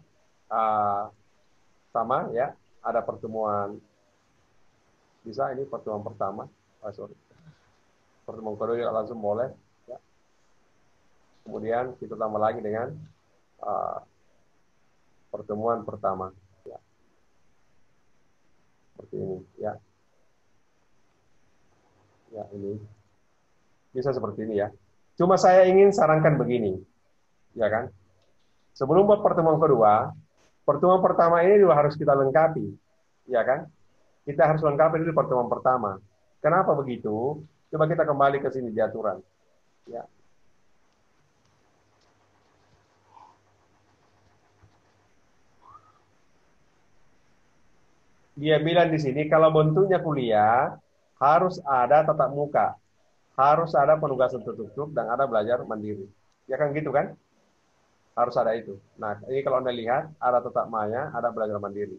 sama ya, ada pertemuan. Bisa ini pertemuan pertama. Pertemuan kedua langsung boleh. Ya. Kemudian kita tambah lagi dengan pertemuan pertama. Ya. Seperti ini. Ya. Ya, ini. Bisa seperti ini ya. Cuma saya ingin sarankan begini. Ya kan? Sebelum buat pertemuan kedua, pertemuan pertama ini juga harus kita lengkapi. Ya kan? Kita harus lengkapi dulu pertemuan pertama. Kenapa begitu? Coba kita kembali ke sini di aturan. Ya. Dia bilang di sini kalau bentuknya kuliah harus ada tatap muka, harus ada penugasan tertutup dan ada belajar mandiri. Ya kan gitu kan? Harus ada itu. Nah, ini kalau Anda lihat ada tatap maya, ada belajar mandiri.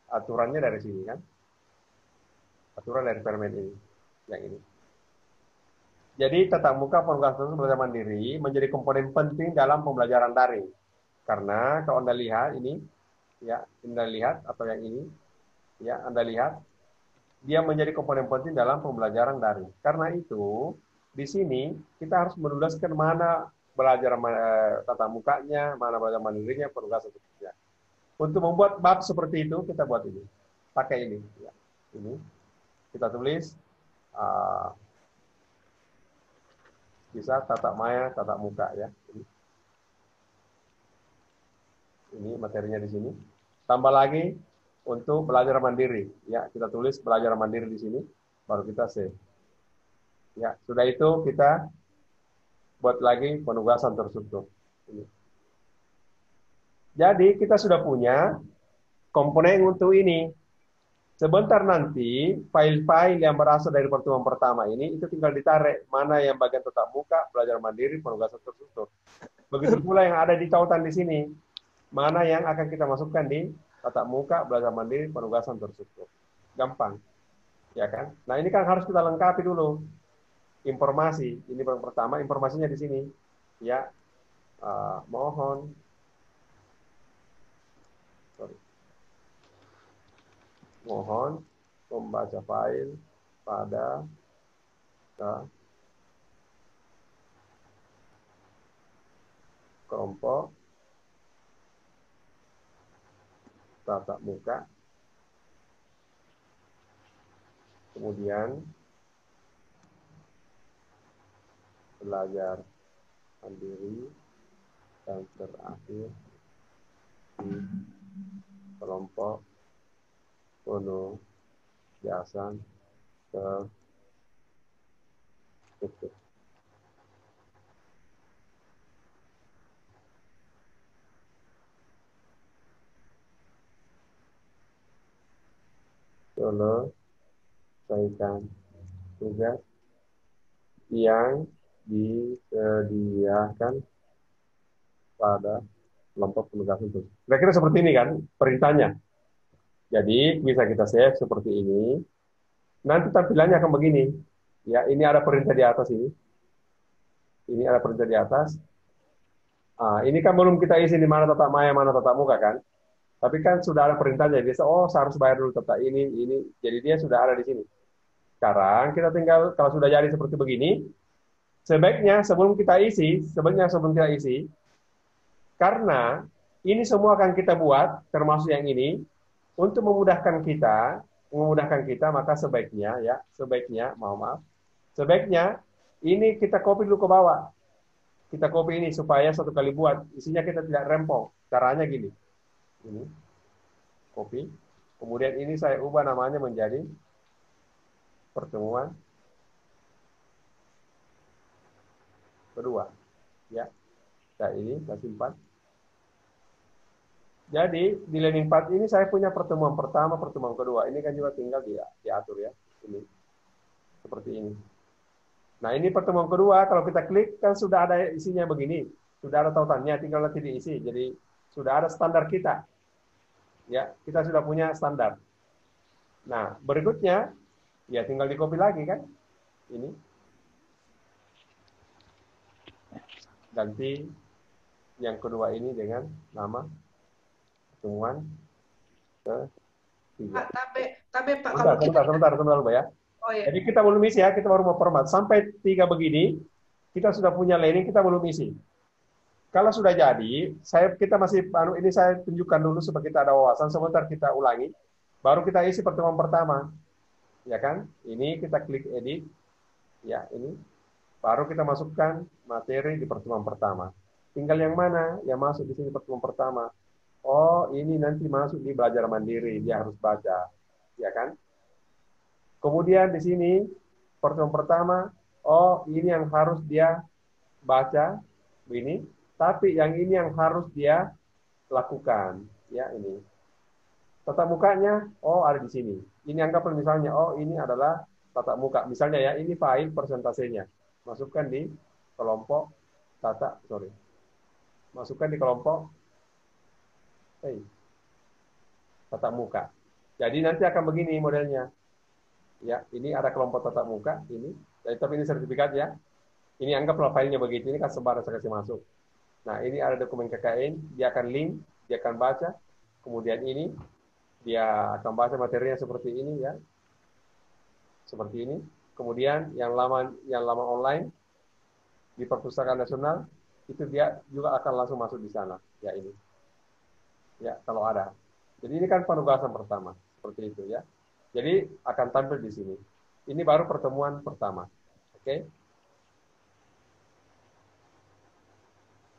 Aturannya dari sini kan? Aturan dari permen ini, yang ini. Jadi tatap muka penugasan tertutup belajar mandiri menjadi komponen penting dalam pembelajaran daring. Karena kalau Anda lihat ini, ya, Anda lihat atau yang ini, ya, Anda lihat, dia menjadi komponen penting dalam pembelajaran daring. Karena itu, di sini kita harus menuliskan mana belajar tatap mukanya, mana belajar mandirinya, penugasan tertulisnya. Untuk membuat bab seperti itu, kita buat ini. Pakai ini. Ya. Ini. Kita tulis. Bisa tatap maya, tatap muka. Ya. Ini materinya di sini. Tambah lagi untuk belajar mandiri. Ya, kita tulis belajar mandiri di sini. Baru kita save. Ya, sudah itu kita buat lagi penugasan terstruktur. Ini. Jadi kita sudah punya komponen untuk ini. Sebentar nanti file-file yang berasal dari pertemuan pertama ini itu tinggal ditarik mana yang bagian tatap muka, belajar mandiri, penugasan terstruktur. Begitu pula yang ada di tautan di sini, mana yang akan kita masukkan di tatap muka, belajar mandiri, penugasan terstruktur. Gampang, ya kan? Nah ini kan harus kita lengkapi dulu informasi. Ini yang pertama, informasinya di sini, ya. Mohon. Mohon membaca file pada kelompok tatap muka, kemudian belajar mandiri, dan terakhir di kelompok penugasan terstruktur. Selesaikan tugas yang disediakan pada kelompok penugasan terstruktur. Kira-kira seperti ini kan perintahnya. Jadi bisa kita save seperti ini. Nanti tampilannya akan begini. Ya, ini ada perintah di atas ini. Ini ada perintah di atas. Ini kan belum kita isi di mana tatap maya, mana tatap muka kan. Tapi kan sudah ada perintahnya. Biasa, saya harus bayar dulu tatap ini. Jadi dia sudah ada di sini. Sekarang kita tinggal, kalau sudah jadi seperti begini, sebaiknya sebelum kita isi, karena ini semua akan kita buat, termasuk yang ini, untuk memudahkan kita, maka sebaiknya ini kita copy dulu ke bawah. Kita copy ini supaya satu kali buat, isinya kita tidak rempong. Caranya gini. Ini copy. Kemudian ini saya ubah namanya menjadi pertemuan kedua. Ya. Nah, ini saya simpan. Jadi di learning path ini saya punya pertemuan pertama, pertemuan kedua. Ini kan juga tinggal diatur ya. Ini seperti ini. Nah ini pertemuan kedua. Kalau kita klik kan sudah ada isinya begini, sudah ada tautannya, tinggal nanti diisi. Jadi sudah ada standar kita. Ya, kita sudah punya standar. Nah berikutnya ya tinggal di copy lagi kan. Ini ganti yang kedua ini dengan nama pertemuan ketiga. Pak, sebentar ya. Oh, iya. Jadi kita belum isi ya, kita baru mau format. Sampai 3 begini, kita sudah punya learning, kita belum isi. Kalau sudah jadi, kita masih, ini saya tunjukkan dulu supaya kita ada wawasan, sebentar kita ulangi, baru kita isi pertemuan pertama. Ya kan? Ini kita klik edit, ya ini, baru kita masukkan materi di pertemuan pertama. Tinggal yang mana yang masuk di sini pertemuan pertama. Oh, ini nanti masuk di belajar mandiri, dia harus baca, ya kan? Kemudian di sini pertemuan pertama, oh ini yang harus dia baca, ini. Tapi yang ini yang harus dia lakukan, ya ini. Tatap mukanya, oh ada di sini. Ini anggaplah misalnya, oh ini adalah tatap muka. Misalnya ya, ini file persentasenya. Masukkan di kelompok masukkan di kelompok tatap muka. Jadi nanti akan begini modelnya. Ya, ini ada kelompok tatap muka ini. Tapi ini sertifikat ya. Ini anggaplah filenya begitu. Ini kan sebar saya kasih masuk. Nah, ini ada dokumen KKN, dia akan link, dia akan baca. Kemudian ini dia akan baca materinya seperti ini ya. Seperti ini. Kemudian yang lama online di Perpustakaan Nasional itu dia juga akan langsung masuk di sana. Ya ini. Ya, kalau ada. Jadi ini kan penugasan pertama, seperti itu ya. Jadi akan tampil di sini. Ini baru pertemuan pertama. Oke?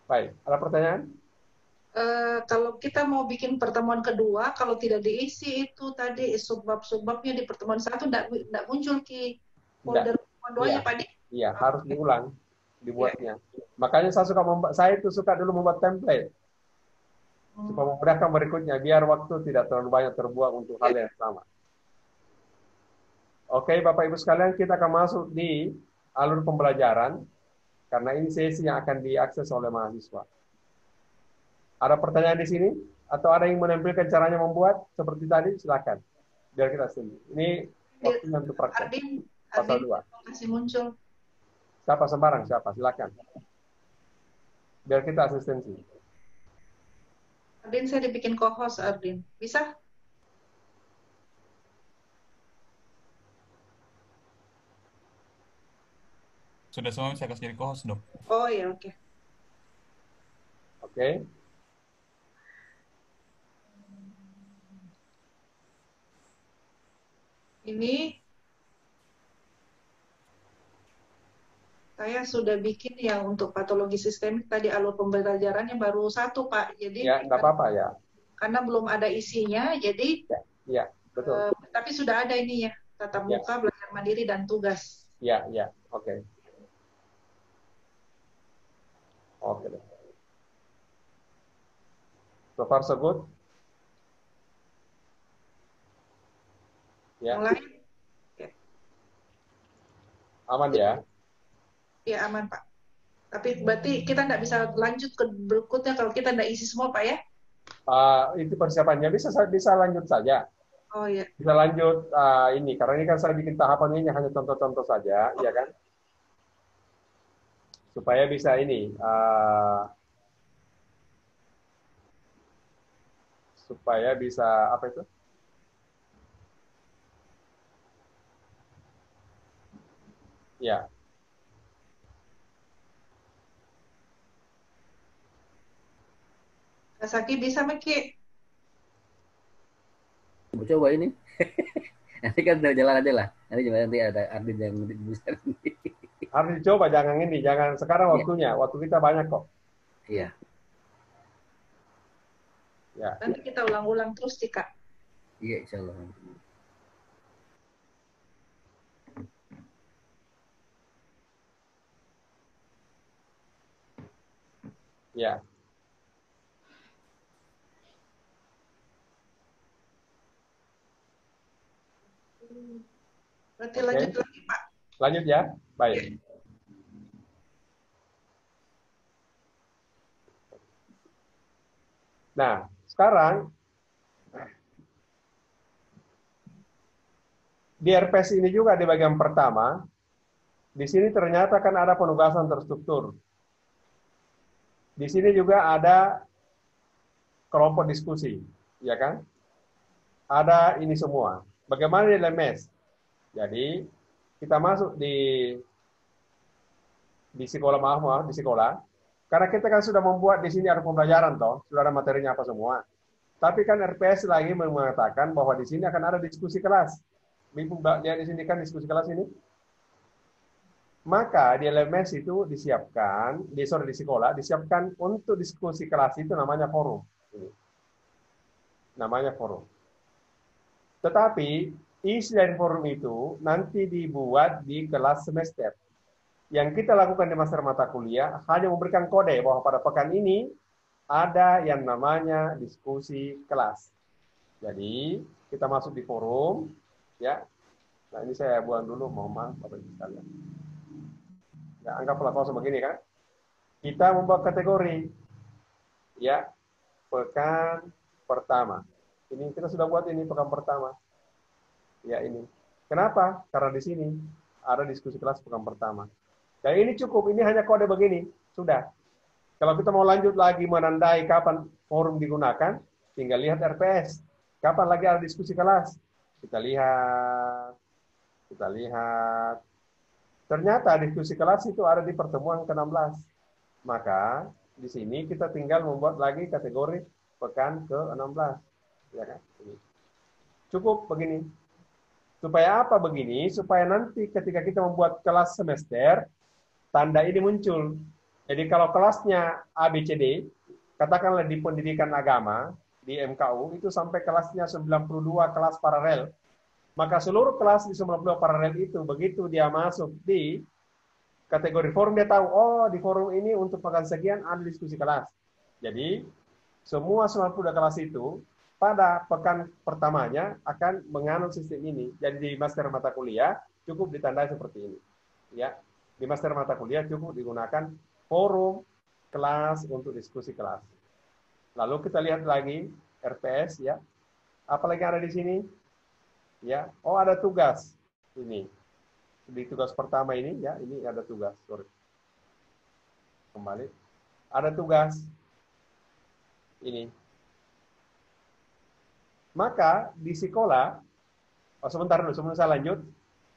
Baik, ada pertanyaan? Kalau kita mau bikin pertemuan kedua, kalau tidak diisi itu tadi subbab-subbabnya di pertemuan satu tidak muncul di folder pertemuan duanya, Iya. Pak Di. Iya, harus diulang dibuatnya. Makanya saya itu suka dulu membuat template supaya memudahkan berikutnya biar waktu tidak terlalu banyak terbuang untuk hal yang sama. Oke, Bapak Ibu sekalian, kita akan masuk di alur pembelajaran karena ini sesi yang akan diakses oleh mahasiswa. Ada pertanyaan di sini? Atau ada yang menampilkan caranya membuat seperti tadi? Silakan. Biar kita setuju. Ini waktunya untuk praktek. Pasal 2. Masih muncul. Siapa sembarang? Siapa? Silakan. Biar kita asistensi. Ardin, saya dibikin co-host, Ardin. Bisa? Sudah semua saya kasih jadi co-host, Dok. Oh iya, oke. Oke. Ini saya sudah bikin yang untuk patologi sistemik tadi alur pembelajarannya baru 1, Pak. Jadi Ya, enggak apa-apa ya. Karena belum ada isinya, jadi Ya, betul. Tapi sudah ada ini ya, tatap muka, belajar mandiri dan tugas. Ya, oke. Oke. So far so good. Ya. Yang lain? Ya. Aman ya? Ya, aman, Pak. Tapi berarti kita tidak bisa lanjut ke berikutnya kalau kita tidak isi semua, Pak ya? Itu persiapannya bisa lanjut saja. Oh iya. Bisa lanjut ini karena ini kan saya bikin tahapan ini hanya contoh-contoh saja, ya kan? Supaya bisa ini, supaya bisa apa itu? Ya. Kasaki bisa, Meki? Coba ini. Nanti kan udah jalan aja lah. Nanti ada Ardin yang bisa. Harus dicoba, jangan sekarang waktunya. Waktu kita banyak kok. Iya. Ya. Nanti kita ulang-ulang terus sih, Kak. Iya, insya Allah. Ya. Berarti lanjut lagi, Pak. Lanjut ya. Baik. Nah, sekarang di RPS ini juga di bagian pertama, di sini ternyata kan ada penugasan terstruktur. Di sini juga ada kelompok diskusi, ya kan? Ada ini semua. Bagaimana di LMS? Jadi kita masuk di sekolah, maaf, di sekolah. Karena kita kan sudah membuat di sini ada pembelajaran toh, sudah ada materinya apa semua. Tapi kan RPS lagi mengatakan bahwa di sini akan ada diskusi kelas. Ibu lihat di sini kan diskusi kelas ini. Maka di LMS itu disiapkan, di sekolah disiapkan untuk diskusi kelas itu namanya forum. Ini. Namanya forum. Tetapi isi dari forum itu nanti dibuat di kelas semester. Yang kita lakukan di master mata kuliah hanya memberikan kode bahwa pada pekan ini ada yang namanya diskusi kelas. Jadi kita masuk di forum, ya. Nah ini saya buang dulu, mohon maaf Bapak Ibu sekalian. Ya, anggaplah kosong begini kan. Kita membuat kategori, ya, pekan pertama. Ini kita sudah buat ini pekan pertama. Ya ini. Kenapa? Karena di sini ada diskusi kelas pekan pertama. Dan ini cukup, ini hanya kode begini, sudah. Kalau kita mau lanjut lagi menandai kapan forum digunakan, tinggal lihat RPS. Kapan lagi ada diskusi kelas? Kita lihat. Ternyata diskusi kelas itu ada di pertemuan ke-16. Maka di sini kita tinggal membuat lagi kategori pekan ke-16. Ya kan? Cukup begini. Supaya apa begini? Supaya nanti ketika kita membuat kelas semester, tanda ini muncul. Jadi kalau kelasnya ABCD, katakanlah di pendidikan agama, di MKU, itu sampai kelasnya 92 kelas paralel. Maka seluruh kelas di 92 paralel itu, begitu dia masuk di kategori forum, dia tahu, oh di forum ini untuk pekan sekian ada diskusi kelas. Jadi, semua 92 kelas itu, pada pekan pertamanya akan menganut sistem ini. Jadi di master mata kuliah cukup ditandai seperti ini. Ya, di master mata kuliah cukup digunakan forum kelas untuk diskusi kelas. Lalu kita lihat lagi RPS ya. Apalagi ada di sini? Ya, oh ada tugas ini. Di tugas pertama ini ya, ini ada tugas. Sorry. Kembali. Ada tugas ini. Maka di sekolah, oh sebentar dulu sebelum saya lanjut,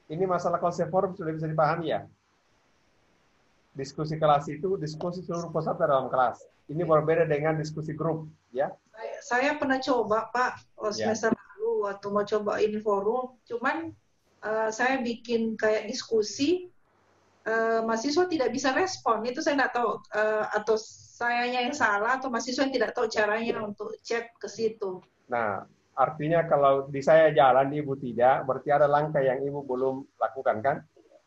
ini masalah konsep forum sudah bisa dipahami ya. Diskusi kelas itu diskusi seluruh peserta dalam kelas. Ini berbeda dengan diskusi grup, ya. Saya pernah coba Pak semester lalu waktu mau cobain forum, cuman saya bikin kayak diskusi, mahasiswa tidak bisa respon. Itu saya nggak tahu atau sayanya yang salah atau mahasiswa yang tidak tahu caranya untuk chat ke situ. Nah, artinya kalau di saya jalan, Ibu tidak, berarti ada langkah yang Ibu belum lakukan kan?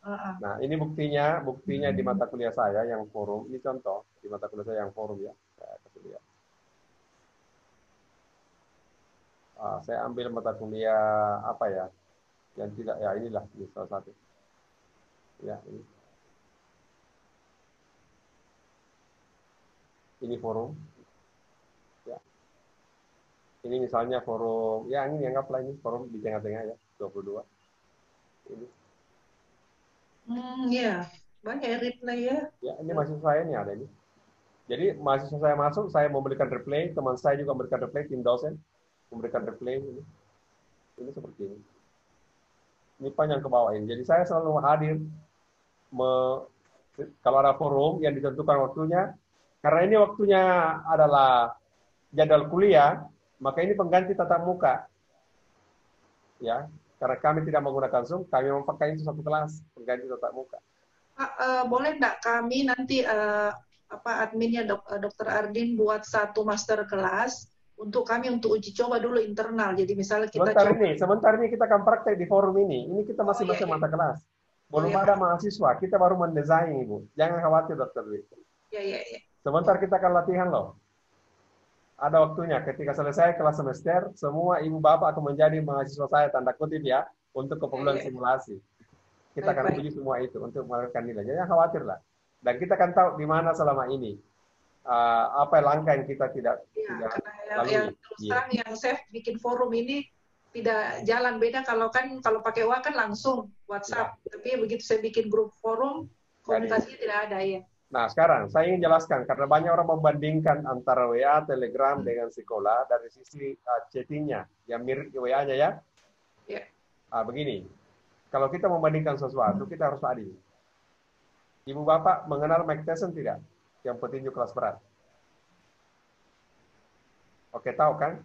Nah, ini buktinya di mata kuliah saya yang forum. Ini contoh di mata kuliah saya yang forum ya. Saya ambil mata kuliah apa ya? Yang tidak ya inilah ini salah satu. Ya ini. Ini forum. Ya. Ini misalnya forum, ya ini anggaplah ini forum di tengah-tengah ya, 22. Ini. Ya, banyak replay ya. Ya, ini mahasiswa saya ini ada ini. Jadi mahasiswa saya masuk, saya memberikan replay, teman saya juga memberikan replay, tim dosen memberikan replay ini. Ini seperti ini. Ini panjang ke bawah ini. Jadi saya selalu hadir kalau ada forum yang ditentukan waktunya, karena ini waktunya adalah jadwal kuliah, maka ini pengganti tatap muka. Ya, karena kami tidak menggunakan Zoom, kami memakai itu satu kelas, pengganti tatap muka. Pak, boleh enggak kami nanti adminnya Dr. Ardin buat satu master kelas untuk kami untuk uji coba dulu internal. Jadi misalnya kita sebentar ini kita akan praktek di forum ini. Ini kita masih mata kelas. Belum ada mahasiswa, kita baru mendesain, Ibu. Jangan khawatir, Dr. Dwi. Ya. Sebentar kita akan latihan loh. Ada waktunya. Ketika selesai kelas semester, semua ibu bapak akan menjadi mahasiswa saya, tanda kutip ya, untuk keperluan simulasi. Kita akan uji semua itu untuk melakukan nilai. Jangan khawatir lah. Dan kita akan tahu di mana selama ini. Apa langkah yang kita tidak lalui. Yang saya bikin forum ini tidak jalan, beda kalau pakai WA kan langsung WhatsApp. Ya. Tapi begitu saya bikin grup forum, komunikasinya tidak ada ya. Nah, sekarang saya ingin jelaskan, karena banyak orang membandingkan antara WA, Telegram dengan sekolah dari sisi chattingnya, yang mirip WA-nya ya. Ya. Begini, kalau kita membandingkan sesuatu, kita harus adil. Ibu Bapak mengenal Mike Tyson tidak? Yang petinju kelas berat. Oke, tahu kan?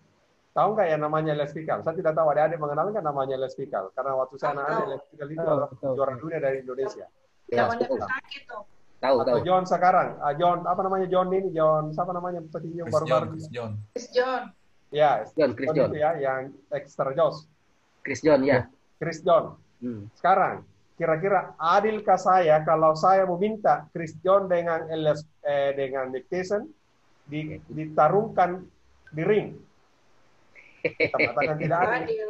Tahu nggak yang namanya Les Pikal? Saya tidak tahu, adik-adik mengenal nggak namanya Les Pikal? Karena waktu saya anak-anak Les Pikal itu adalah juara dunia dari Indonesia. Tahu. John sekarang, John apa namanya John ini? John siapa namanya petinju baru-baru? Chris John. Ya, Chris John. Itu ya, yang extra Josh. Chris John ya. Chris John. Sekarang, kira-kira adilkah saya kalau saya meminta Chris John dengan dengan Mike Tyson ditarungkan di ring? Kita katakan tidak adil.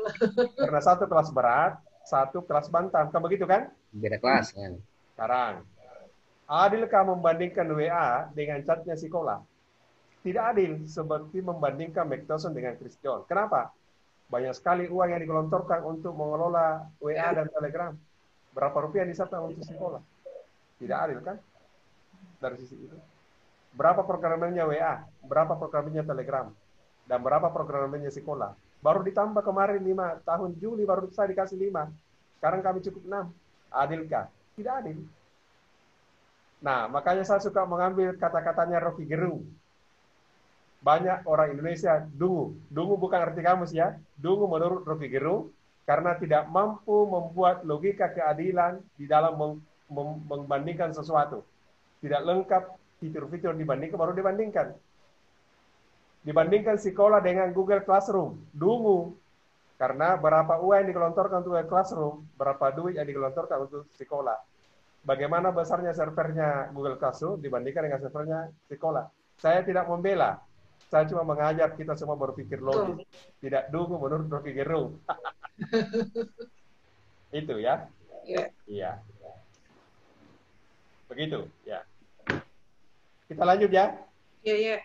Karena satu kelas berat, satu kelas bantam. Kan begitu kan? Beda kelas kan. Sekarang, adilkah membandingkan WA dengan chatnya sekolah? Tidak adil, seperti membandingkan Mike Tyson dengan Chris John. Kenapa? Banyak sekali uang yang digelontorkan untuk mengelola WA dan Telegram. Berapa rupiah disita untuk sekolah? Tidak adil kan? Dari sisi itu. Berapa programnya WA? Berapa programnya Telegram? Dan berapa programnya sekolah? Baru ditambah kemarin 5. Tahun Juli baru saya dikasih 5. Sekarang kami cukup 6. Adilkah? Tidak adil. Nah, makanya saya suka mengambil kata-katanya Rocky Gerung. banyak orang Indonesia dungu. Dungu bukan arti kamus ya. Dungu menurut Rocky Gerung karena tidak mampu membuat logika keadilan di dalam membandingkan sesuatu. Tidak lengkap fitur-fitur dibandingkan, baru dibandingkan. Dibandingkan sekolah dengan Google Classroom. Dungu. Karena berapa uang yang digelontorkan untuk Google Classroom, berapa duit yang digelontorkan untuk sekolah. Bagaimana besarnya servernya Google Classroom dibandingkan dengan servernya sekolah. Saya tidak membela. Saya cuma mengajak kita semua berpikir logis. Tidak dungu menurut Rocky Gerung. Itu ya. Iya. Begitu, ya. Kita lanjut ya. Iya.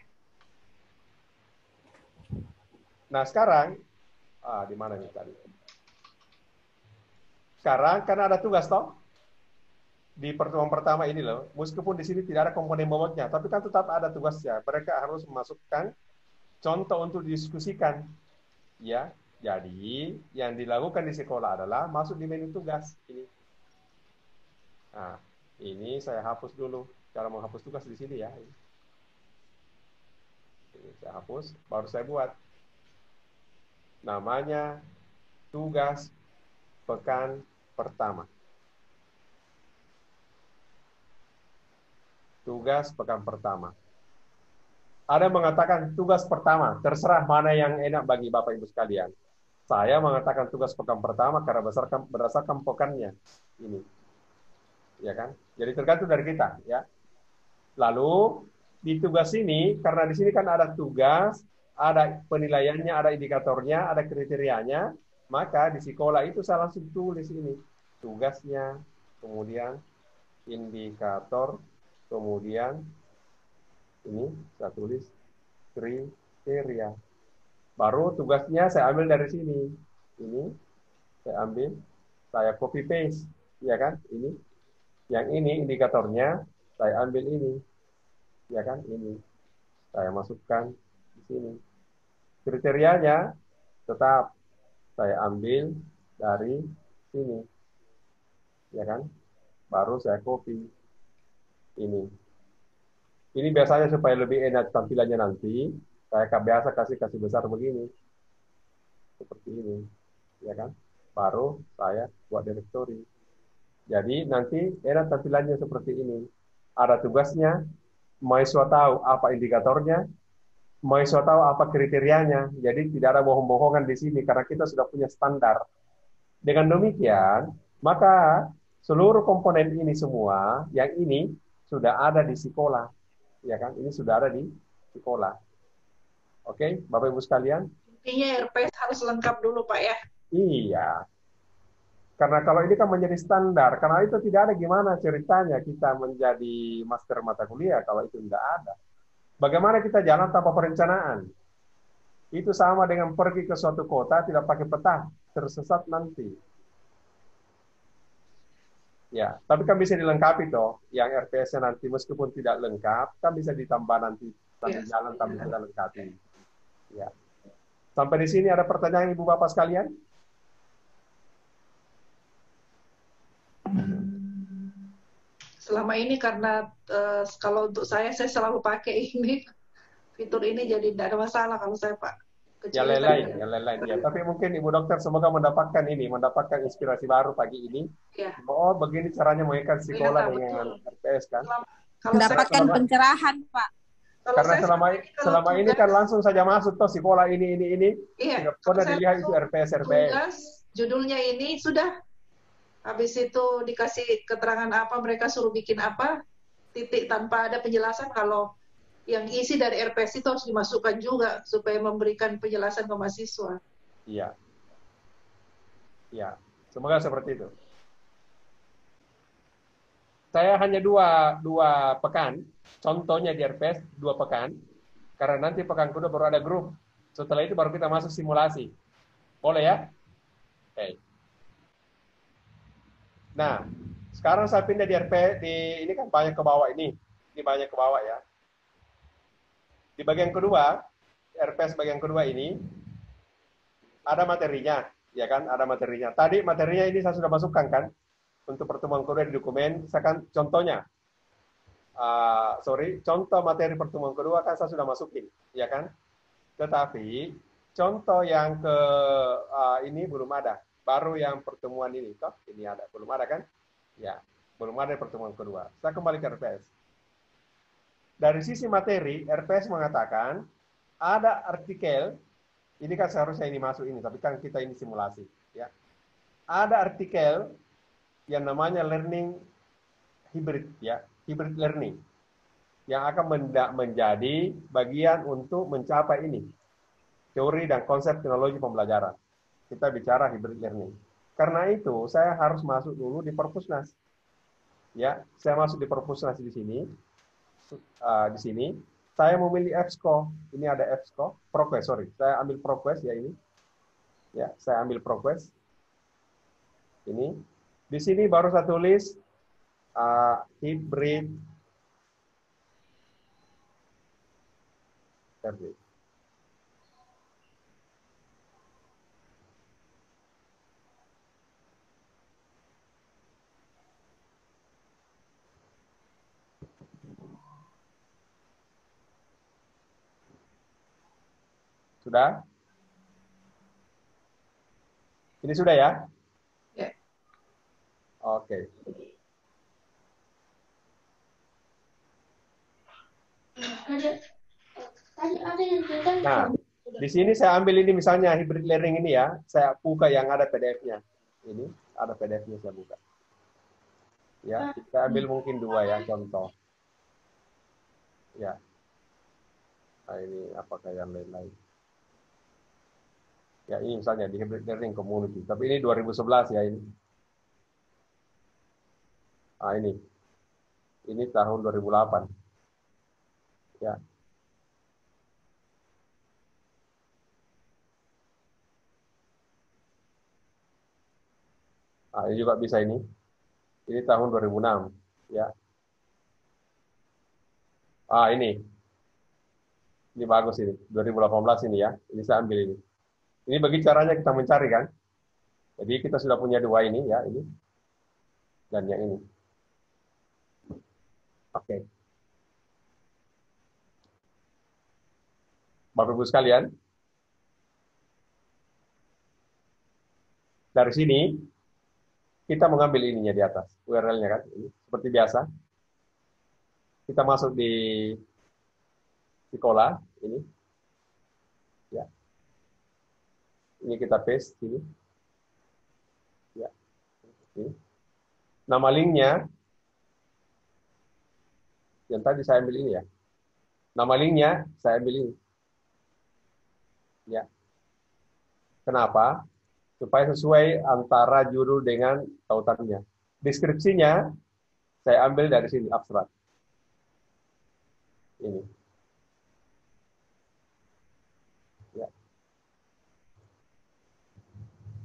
Nah, sekarang di mana nih tadi? Sekarang karena ada tugas toh di pertemuan pertama ini loh, meskipun di sini tidak ada komponen bobotnya, tapi kan tetap ada tugasnya. Mereka harus memasukkan contoh untuk didiskusikan. Ya, jadi yang dilakukan di sekolah adalah masuk di menu tugas ini. Nah, ini saya hapus dulu. Cara menghapus tugas di sini ya. Ini saya hapus, baru saya buat. Namanya tugas pekan pertama. Tugas pekan pertama. Ada yang mengatakan tugas pertama, terserah mana yang enak bagi Bapak Ibu sekalian. Saya mengatakan tugas pekan pertama karena berdasarkan pekannya. Ini. Ya kan? Jadi tergantung dari kita, ya. Lalu di tugas ini karena di sini kan ada tugas, ada penilaiannya, ada indikatornya, ada kriterianya, maka di sekolah itu saya langsung tulis ini. Tugasnya, kemudian indikator, kemudian ini saya tulis kriteria. Baru tugasnya saya ambil dari sini. Ini saya ambil, saya copy paste, ya kan? Ini. Yang ini indikatornya saya ambil ini. Ya kan? Ini. Saya masukkan di sini. Kriterianya tetap saya ambil dari sini. Ya kan? Baru saya copy ini. Ini biasanya supaya lebih enak tampilannya nanti, saya biasa kasih besar begini. Seperti ini. Ya kan? Baru saya buat directory. Jadi nanti enak tampilannya seperti ini. Ada tugasnya, mahasiswa tahu apa indikatornya, mahasiswa tahu apa kriterianya. Jadi tidak ada bohong-bohongan di sini karena kita sudah punya standar. Dengan demikian, maka seluruh komponen ini semua, yang ini sudah ada di sekolah. Ya kan? Ini sudah ada di sekolah. Oke, Bapak Ibu sekalian? Intinya RPS harus lengkap dulu, Pak ya. Iya. Karena kalau ini kan menjadi standar, karena itu tidak ada gimana ceritanya kita menjadi master mata kuliah kalau itu tidak ada. Bagaimana kita jalan tanpa perencanaan? Itu sama dengan pergi ke suatu kota tidak pakai peta, tersesat nanti. Ya, tapi kan bisa dilengkapi toh, yang RPS-nya nanti meskipun tidak lengkap, kan bisa ditambah nanti sambil jalan sambil kita lengkapi. Ya. Sampai di sini ada pertanyaan Ibu Bapak sekalian? Selama ini karena kalau untuk saya selalu pakai ini fitur ini jadi tidak ada masalah kalau saya Pak. Yang lain. Ya. Tapi mungkin Ibu Dokter semoga mendapatkan inspirasi baru pagi ini. Ya. Oh, begini caranya mengikat sekolah dengan RPS kan? Mendapatkan pencerahan, Pak. Karena selama ini kan langsung saja masuk toh sekolah ini. Iya. Tidak pernah dilihat itu RPS. Tugas, judulnya ini sudah. Habis itu dikasih keterangan apa, mereka suruh bikin apa, titik tanpa ada penjelasan kalau yang isi dari RPS itu harus dimasukkan juga supaya memberikan penjelasan ke mahasiswa. Iya. Ya, semoga seperti itu. Saya hanya dua pekan, contohnya di RPS 2 pekan, karena nanti pekan kedua baru ada grup. Setelah itu baru kita masuk simulasi. Boleh ya? Oke. Nah, sekarang saya pindah di RPS, ini kan banyak ke bawah ini. Ini banyak ke bawah ya. Di bagian kedua, RPS bagian kedua ini, ada materinya, ya kan? Ada materinya. Tadi materinya ini saya sudah masukkan kan? Untuk pertemuan kedua di dokumen, saya kan contohnya. contoh materi pertemuan kedua kan saya sudah masukin, ya kan? Tetapi contoh yang ke ini belum ada. Baru yang pertemuan ini, toh ini ada, belum ada kan? Ya, belum ada pertemuan kedua. Saya kembali ke RPS. Dari sisi materi, RPS mengatakan ada artikel, ini kan seharusnya ini masuk ini, tapi kan kita ini simulasi, ya. Ada artikel yang namanya learning hybrid, ya, hybrid learning, yang akan menjadi bagian untuk mencapai ini, teori dan konsep teknologi pembelajaran. Kita bicara hybrid learning. Karena itu, saya harus masuk dulu di Perpusnas. Ya, saya masuk di Perpusnas di sini. Di sini, saya memilih EBSCO. Ini ada EBSCO, ProQuest, sorry. Saya ambil ProQuest ya ini. Ya, saya ambil ProQuest. Ini. Di sini baru saya tulis hybrid learning. Sudah? Ini sudah ya? Ya. Oke. Nah, di sini saya ambil ini misalnya hybrid learning ini ya, saya buka yang ada PDF-nya. Ini ada PDF-nya saya buka. Ya, kita ambil mungkin 2 ya contoh. Ya. Nah, ini apakah yang lain-lain? Ya, ini misalnya di hybrid learning community. Tapi ini 2011 ya ini. Ah, ini. Ini tahun 2008. Ya. Ah, ini juga bisa ini. Ini tahun 2006. Ya. Ah, ini. Ini bagus ini. 2018 ini ya. Ini saya ambil ini. Ini bagi caranya kita mencari kan. Jadi kita sudah punya 2 ini ya, ini. Dan yang ini. Oke. Bapak Ibu sekalian. Dari sini kita mengambil ininya di atas, URL-nya kan. Ini seperti biasa. Kita masuk di sekolah ini. Ya. Ini kita paste sini. Ya. Ini. Nama linknya yang tadi saya ambil ini ya. Nama linknya saya ambil ini. Ya. Kenapa? Supaya sesuai antara judul dengan tautannya. Deskripsinya saya ambil dari sini, abstrak. Ini. Ya.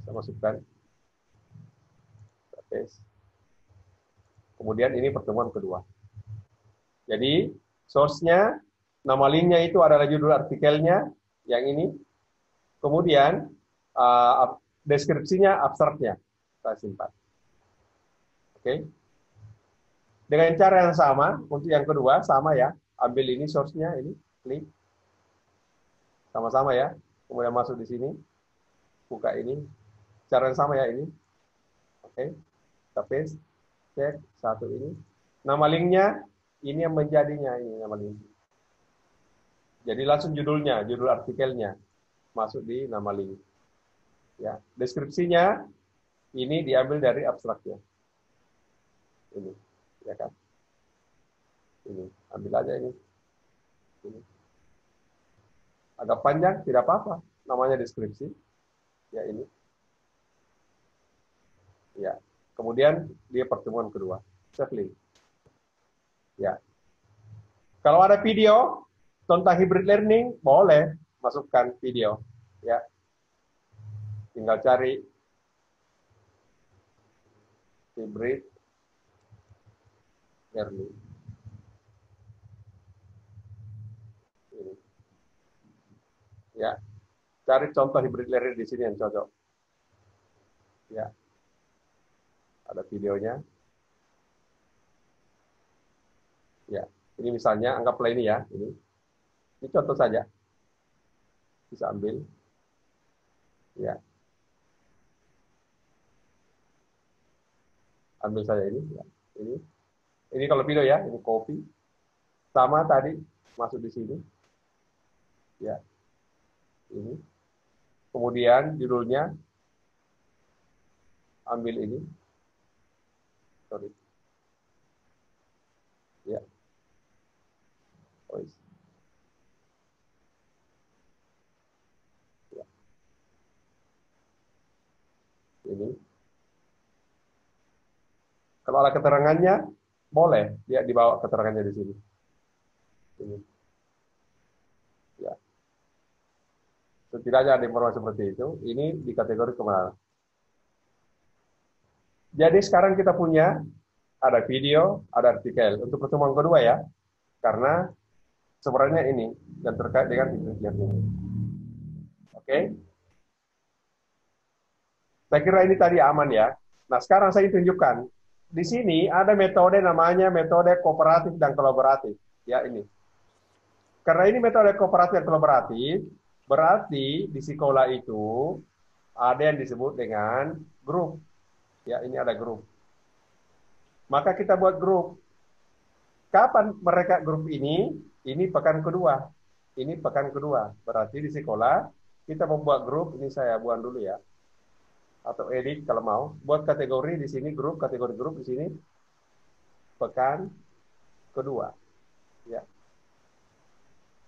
Saya masukkan. Kemudian ini pertemuan kedua. Jadi, source-nya, nama linknya itu adalah judul artikelnya, yang ini. Kemudian, deskripsinya, abstraknya. Saya simpan. Oke. Dengan cara yang sama, untuk yang kedua, sama ya. Ambil ini source-nya, ini, klik. Sama-sama ya. Kemudian masuk di sini. Buka ini. Cara yang sama ya, ini. Oke. Kita paste. Cek. Satu ini. Nama linknya, ini yang menjadinya, ini nama link. Jadi langsung judulnya, judul artikelnya. Masuk di nama link. Ya. Deskripsinya, ini diambil dari abstraknya. Ini. Ya kan? Ini. Ambil aja ini. Ini. Agak panjang, tidak apa-apa. Namanya deskripsi. Ya, ini. Ya. Kemudian dia pertemuan kedua. Save link. Ya. Kalau ada video tentang hybrid learning, boleh masukkan video. Ya. Tinggal cari hybrid learning. Ini. Ya. Cari contoh hybrid learning di sini yang cocok. Ya. Ada videonya. Ya, ini misalnya anggaplah ini ya, ini contoh saja, bisa ambil, ya, ambil saja ini, ya, ini kalau video ya, ini copy, sama tadi masuk di sini, ya, ini, kemudian judulnya ambil ini, sorry, ya, oh, ya, ini. Kalau ada keterangannya, boleh dia dibawa keterangannya di sini. Ini. Ya. Setidaknya ada informasi seperti itu. Ini di kategori kebenaran. Jadi sekarang kita punya ada video, ada artikel. Untuk pertemuan kedua ya, karena sebenarnya ini dan terkait dengan yang ini. Oke? Saya kira ini tadi aman ya. Nah sekarang saya tunjukkan. Di sini ada metode namanya metode kooperatif dan kolaboratif. Ya ini. Karena ini metode kooperatif dan kolaboratif, berarti di sekolah itu ada yang disebut dengan grup. Ya, ini ada grup. Maka kita buat grup. Kapan mereka grup ini? Ini pekan kedua. Ini pekan kedua. Berarti di sekolah kita membuat grup. Ini saya buat dulu ya. Atau edit kalau mau. Buat kategori di sini grup, kategori grup di sini pekan kedua. Ya.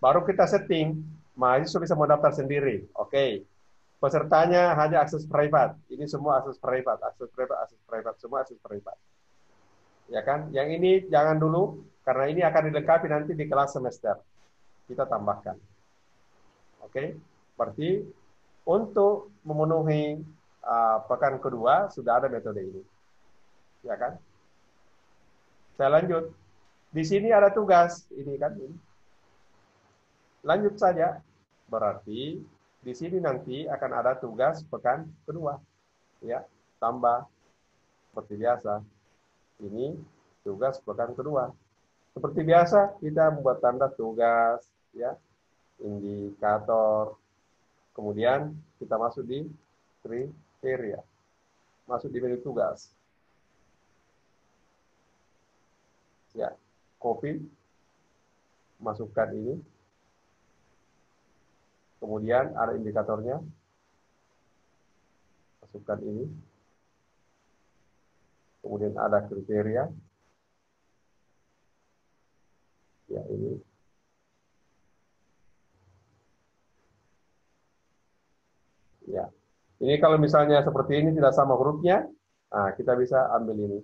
Baru kita setting, mahasiswa bisa mendaftar sendiri. Oke. Pesertanya hanya akses private. Ini semua akses private, semua akses private. Ya kan? Yang ini jangan dulu, karena ini akan dilengkapi nanti di kelas semester. Kita tambahkan. Oke. Berarti untuk memenuhi pekan kedua sudah ada metode ini. Ya kan? Saya lanjut. Di sini ada tugas, ini kan ini. Lanjut saja. Berarti di sini nanti akan ada tugas pekan kedua. Ya, tambah seperti biasa. Ini tugas pekan kedua. Seperti biasa kita membuat tanda tugas, ya, indikator. Kemudian kita masuk di kriteria. Masuk di menu tugas. Ya, copy. Masukkan ini. Kemudian ada indikatornya. Masukkan ini. Kemudian ada kriteria. Ya, ini. Ya. Ini kalau misalnya seperti ini tidak sama hurufnya, nah kita bisa ambil ini.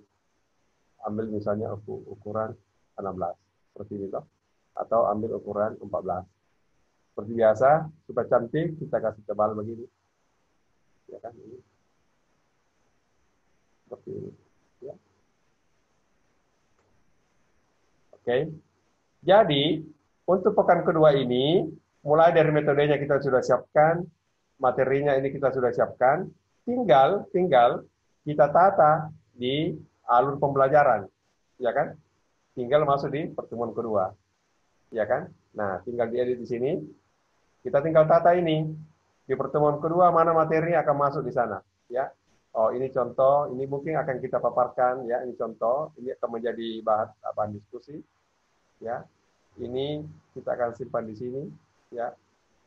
Ambil misalnya ukuran 16. Seperti ini toh. Atau ambil ukuran 14. Seperti biasa, supaya cantik, kita kasih tebal begini. Ya kan, ini. Seperti ini. Ya. Oke. Jadi, untuk pekan kedua ini, mulai dari metodenya kita sudah siapkan, materinya ini kita sudah siapkan, tinggal kita tata di alur pembelajaran. Ya kan? Tinggal masuk di pertemuan kedua. Ya kan? Nah, tinggal diedit di sini. Kita tinggal tata ini. Di pertemuan kedua mana materi akan masuk di sana, ya. Oh, ini contoh, ini mungkin akan kita paparkan ya, ini contoh, ini akan menjadi bahan diskusi, ya. Ini kita akan simpan di sini, ya.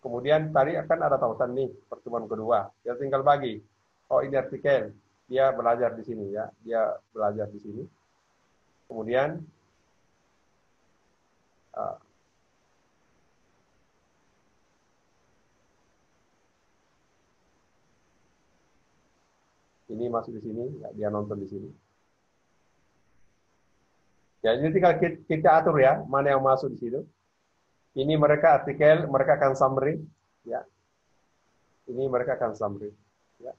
Kemudian tadi akan ada tautan nih pertemuan kedua. Ya tinggal bagi. Oh, ini artikel. Dia belajar di sini ya. Dia belajar di sini. Kemudian ini masuk di sini, ya, dia nonton di sini. Ya, ini tinggal kita atur ya, mana yang masuk di situ. Ini mereka artikel, mereka akan summary, ya. Ini mereka akan summary, ya.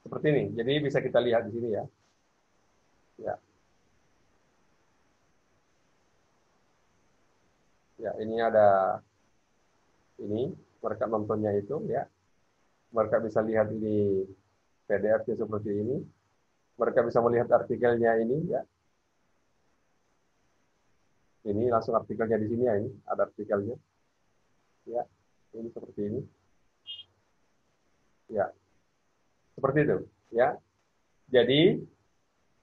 Seperti ini. Jadi bisa kita lihat di sini ya. Ya. Ya, ini ada ini mereka nontonnya itu ya. Mereka bisa lihat ini PDF-nya seperti ini. Mereka bisa melihat artikelnya ini ya. Ini langsung artikelnya di sini ya, ini ada artikelnya. Ya, ini seperti ini. Ya, seperti itu. Ya, jadi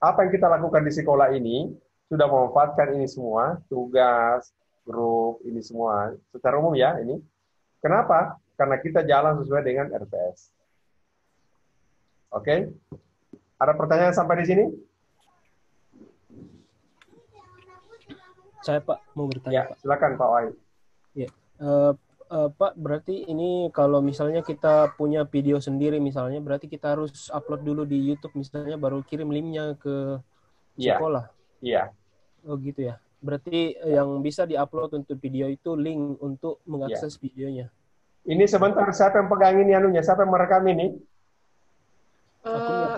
apa yang kita lakukan di sekolah ini sudah memanfaatkan ini semua, tugas, grup, ini semua secara umum ya ini. Kenapa? Karena kita jalan sesuai dengan RPS. Oke? Ada pertanyaan sampai di sini? Saya Pak mau Ya, bertanya Pak. silakan Pak Wahid. Ya. Pak, berarti ini kalau misalnya kita punya video sendiri misalnya, berarti kita harus upload dulu di YouTube misalnya, baru kirim linknya ke Iya, sekolah. iya, Oh gitu ya. Berarti yang bisa diupload untuk video itu link untuk mengakses videonya. ini sebentar, siapa yang pegang ini anunya? Siapa yang merekam ini?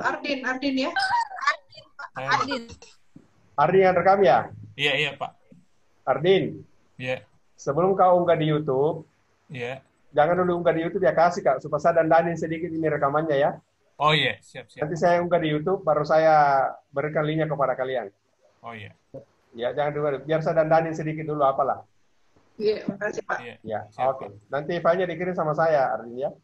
Ardin ya. Adin. Ardi yang rekam ya? Iya, iya, Pak. Ardin, Iya, sebelum kau unggah di YouTube, iya. jangan dulu unggah di YouTube ya, kasih Kak, supaya saya dandanin sedikit ini rekamannya ya. Oh iya, siap, siap. Nanti saya unggah di YouTube, baru saya berikan linknya kepada kalian. Oh iya. Ya, jangan dulu, biar saya dandanin sedikit dulu apalah. Iya, makasih Pak. Iya. Ya, Siap, oke. Pak. Nanti filenya dikirim sama saya, Ardin ya.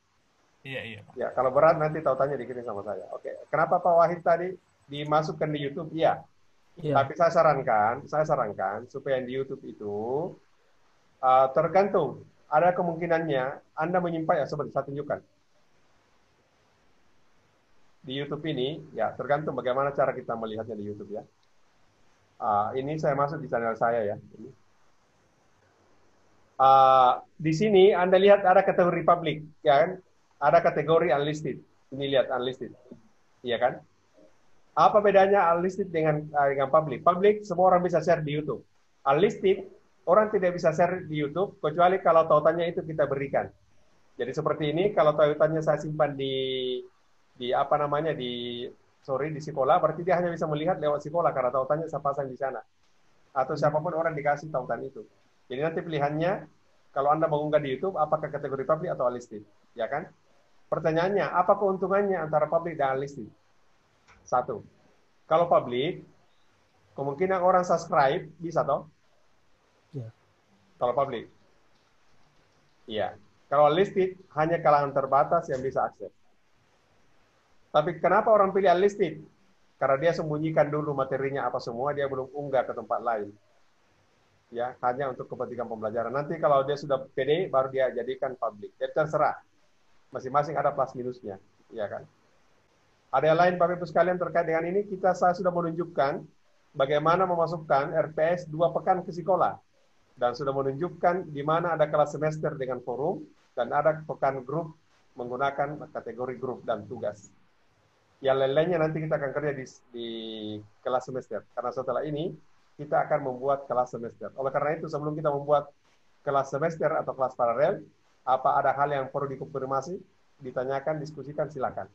Iya, iya, Pak. Ya, kalau berat nanti tautannya dikirim sama saya. Oke. Kenapa Pak Wahid tadi dimasukkan di YouTube? Iya. Iya. Tapi saya sarankan supaya yang di YouTube itu tergantung. Ada kemungkinannya Anda menyimpan ya, seperti saya tunjukkan. Di YouTube ini, ya tergantung bagaimana cara kita melihatnya di YouTube ya. Ini saya masuk di channel saya ya. Ini. Di sini Anda lihat ada kategori publik, ya kan? Ada kategori unlisted. Ini lihat unlisted, iya kan? Apa bedanya unlisted dengan public? Public semua orang bisa share di YouTube. Unlisted orang tidak bisa share di YouTube kecuali kalau tautannya itu kita berikan. Jadi seperti ini, kalau tautannya saya simpan di apa namanya di sekolah, berarti dia hanya bisa melihat lewat sekolah karena tautannya saya pasang di sana. Atau siapapun orang dikasih tautan itu. Jadi nanti pilihannya kalau Anda mengunggah di YouTube apakah kategori public atau unlisted, ya kan? Pertanyaannya, apa keuntungannya antara public dan unlisted? Satu, kalau public, kemungkinan orang subscribe bisa toh? Ya. Kalau public. Iya. Kalau unlisted, hanya kalangan terbatas yang bisa akses. Tapi kenapa orang pilih unlisted? Karena dia sembunyikan dulu materinya apa semua, dia belum unggah ke tempat lain. Ya, hanya untuk kepentingan pembelajaran. Nanti kalau dia sudah pede, baru dia jadikan public. Jadi terserah. Masing-masing ada plus minusnya. Ya kan? Ada yang lain Bapak Ibu sekalian terkait dengan ini, saya sudah menunjukkan bagaimana memasukkan RPS 2 pekan ke sekolah. Dan sudah menunjukkan di mana ada kelas semester dengan forum, dan ada pekan grup menggunakan kategori grup dan tugas. Yang lain-lainnya nanti kita akan kerja di kelas semester. Karena setelah ini, kita akan membuat kelas semester. Oleh karena itu, sebelum kita membuat kelas semester atau kelas paralel, apa ada hal yang perlu dikonfirmasi, ditanyakan, diskusikan, silakan.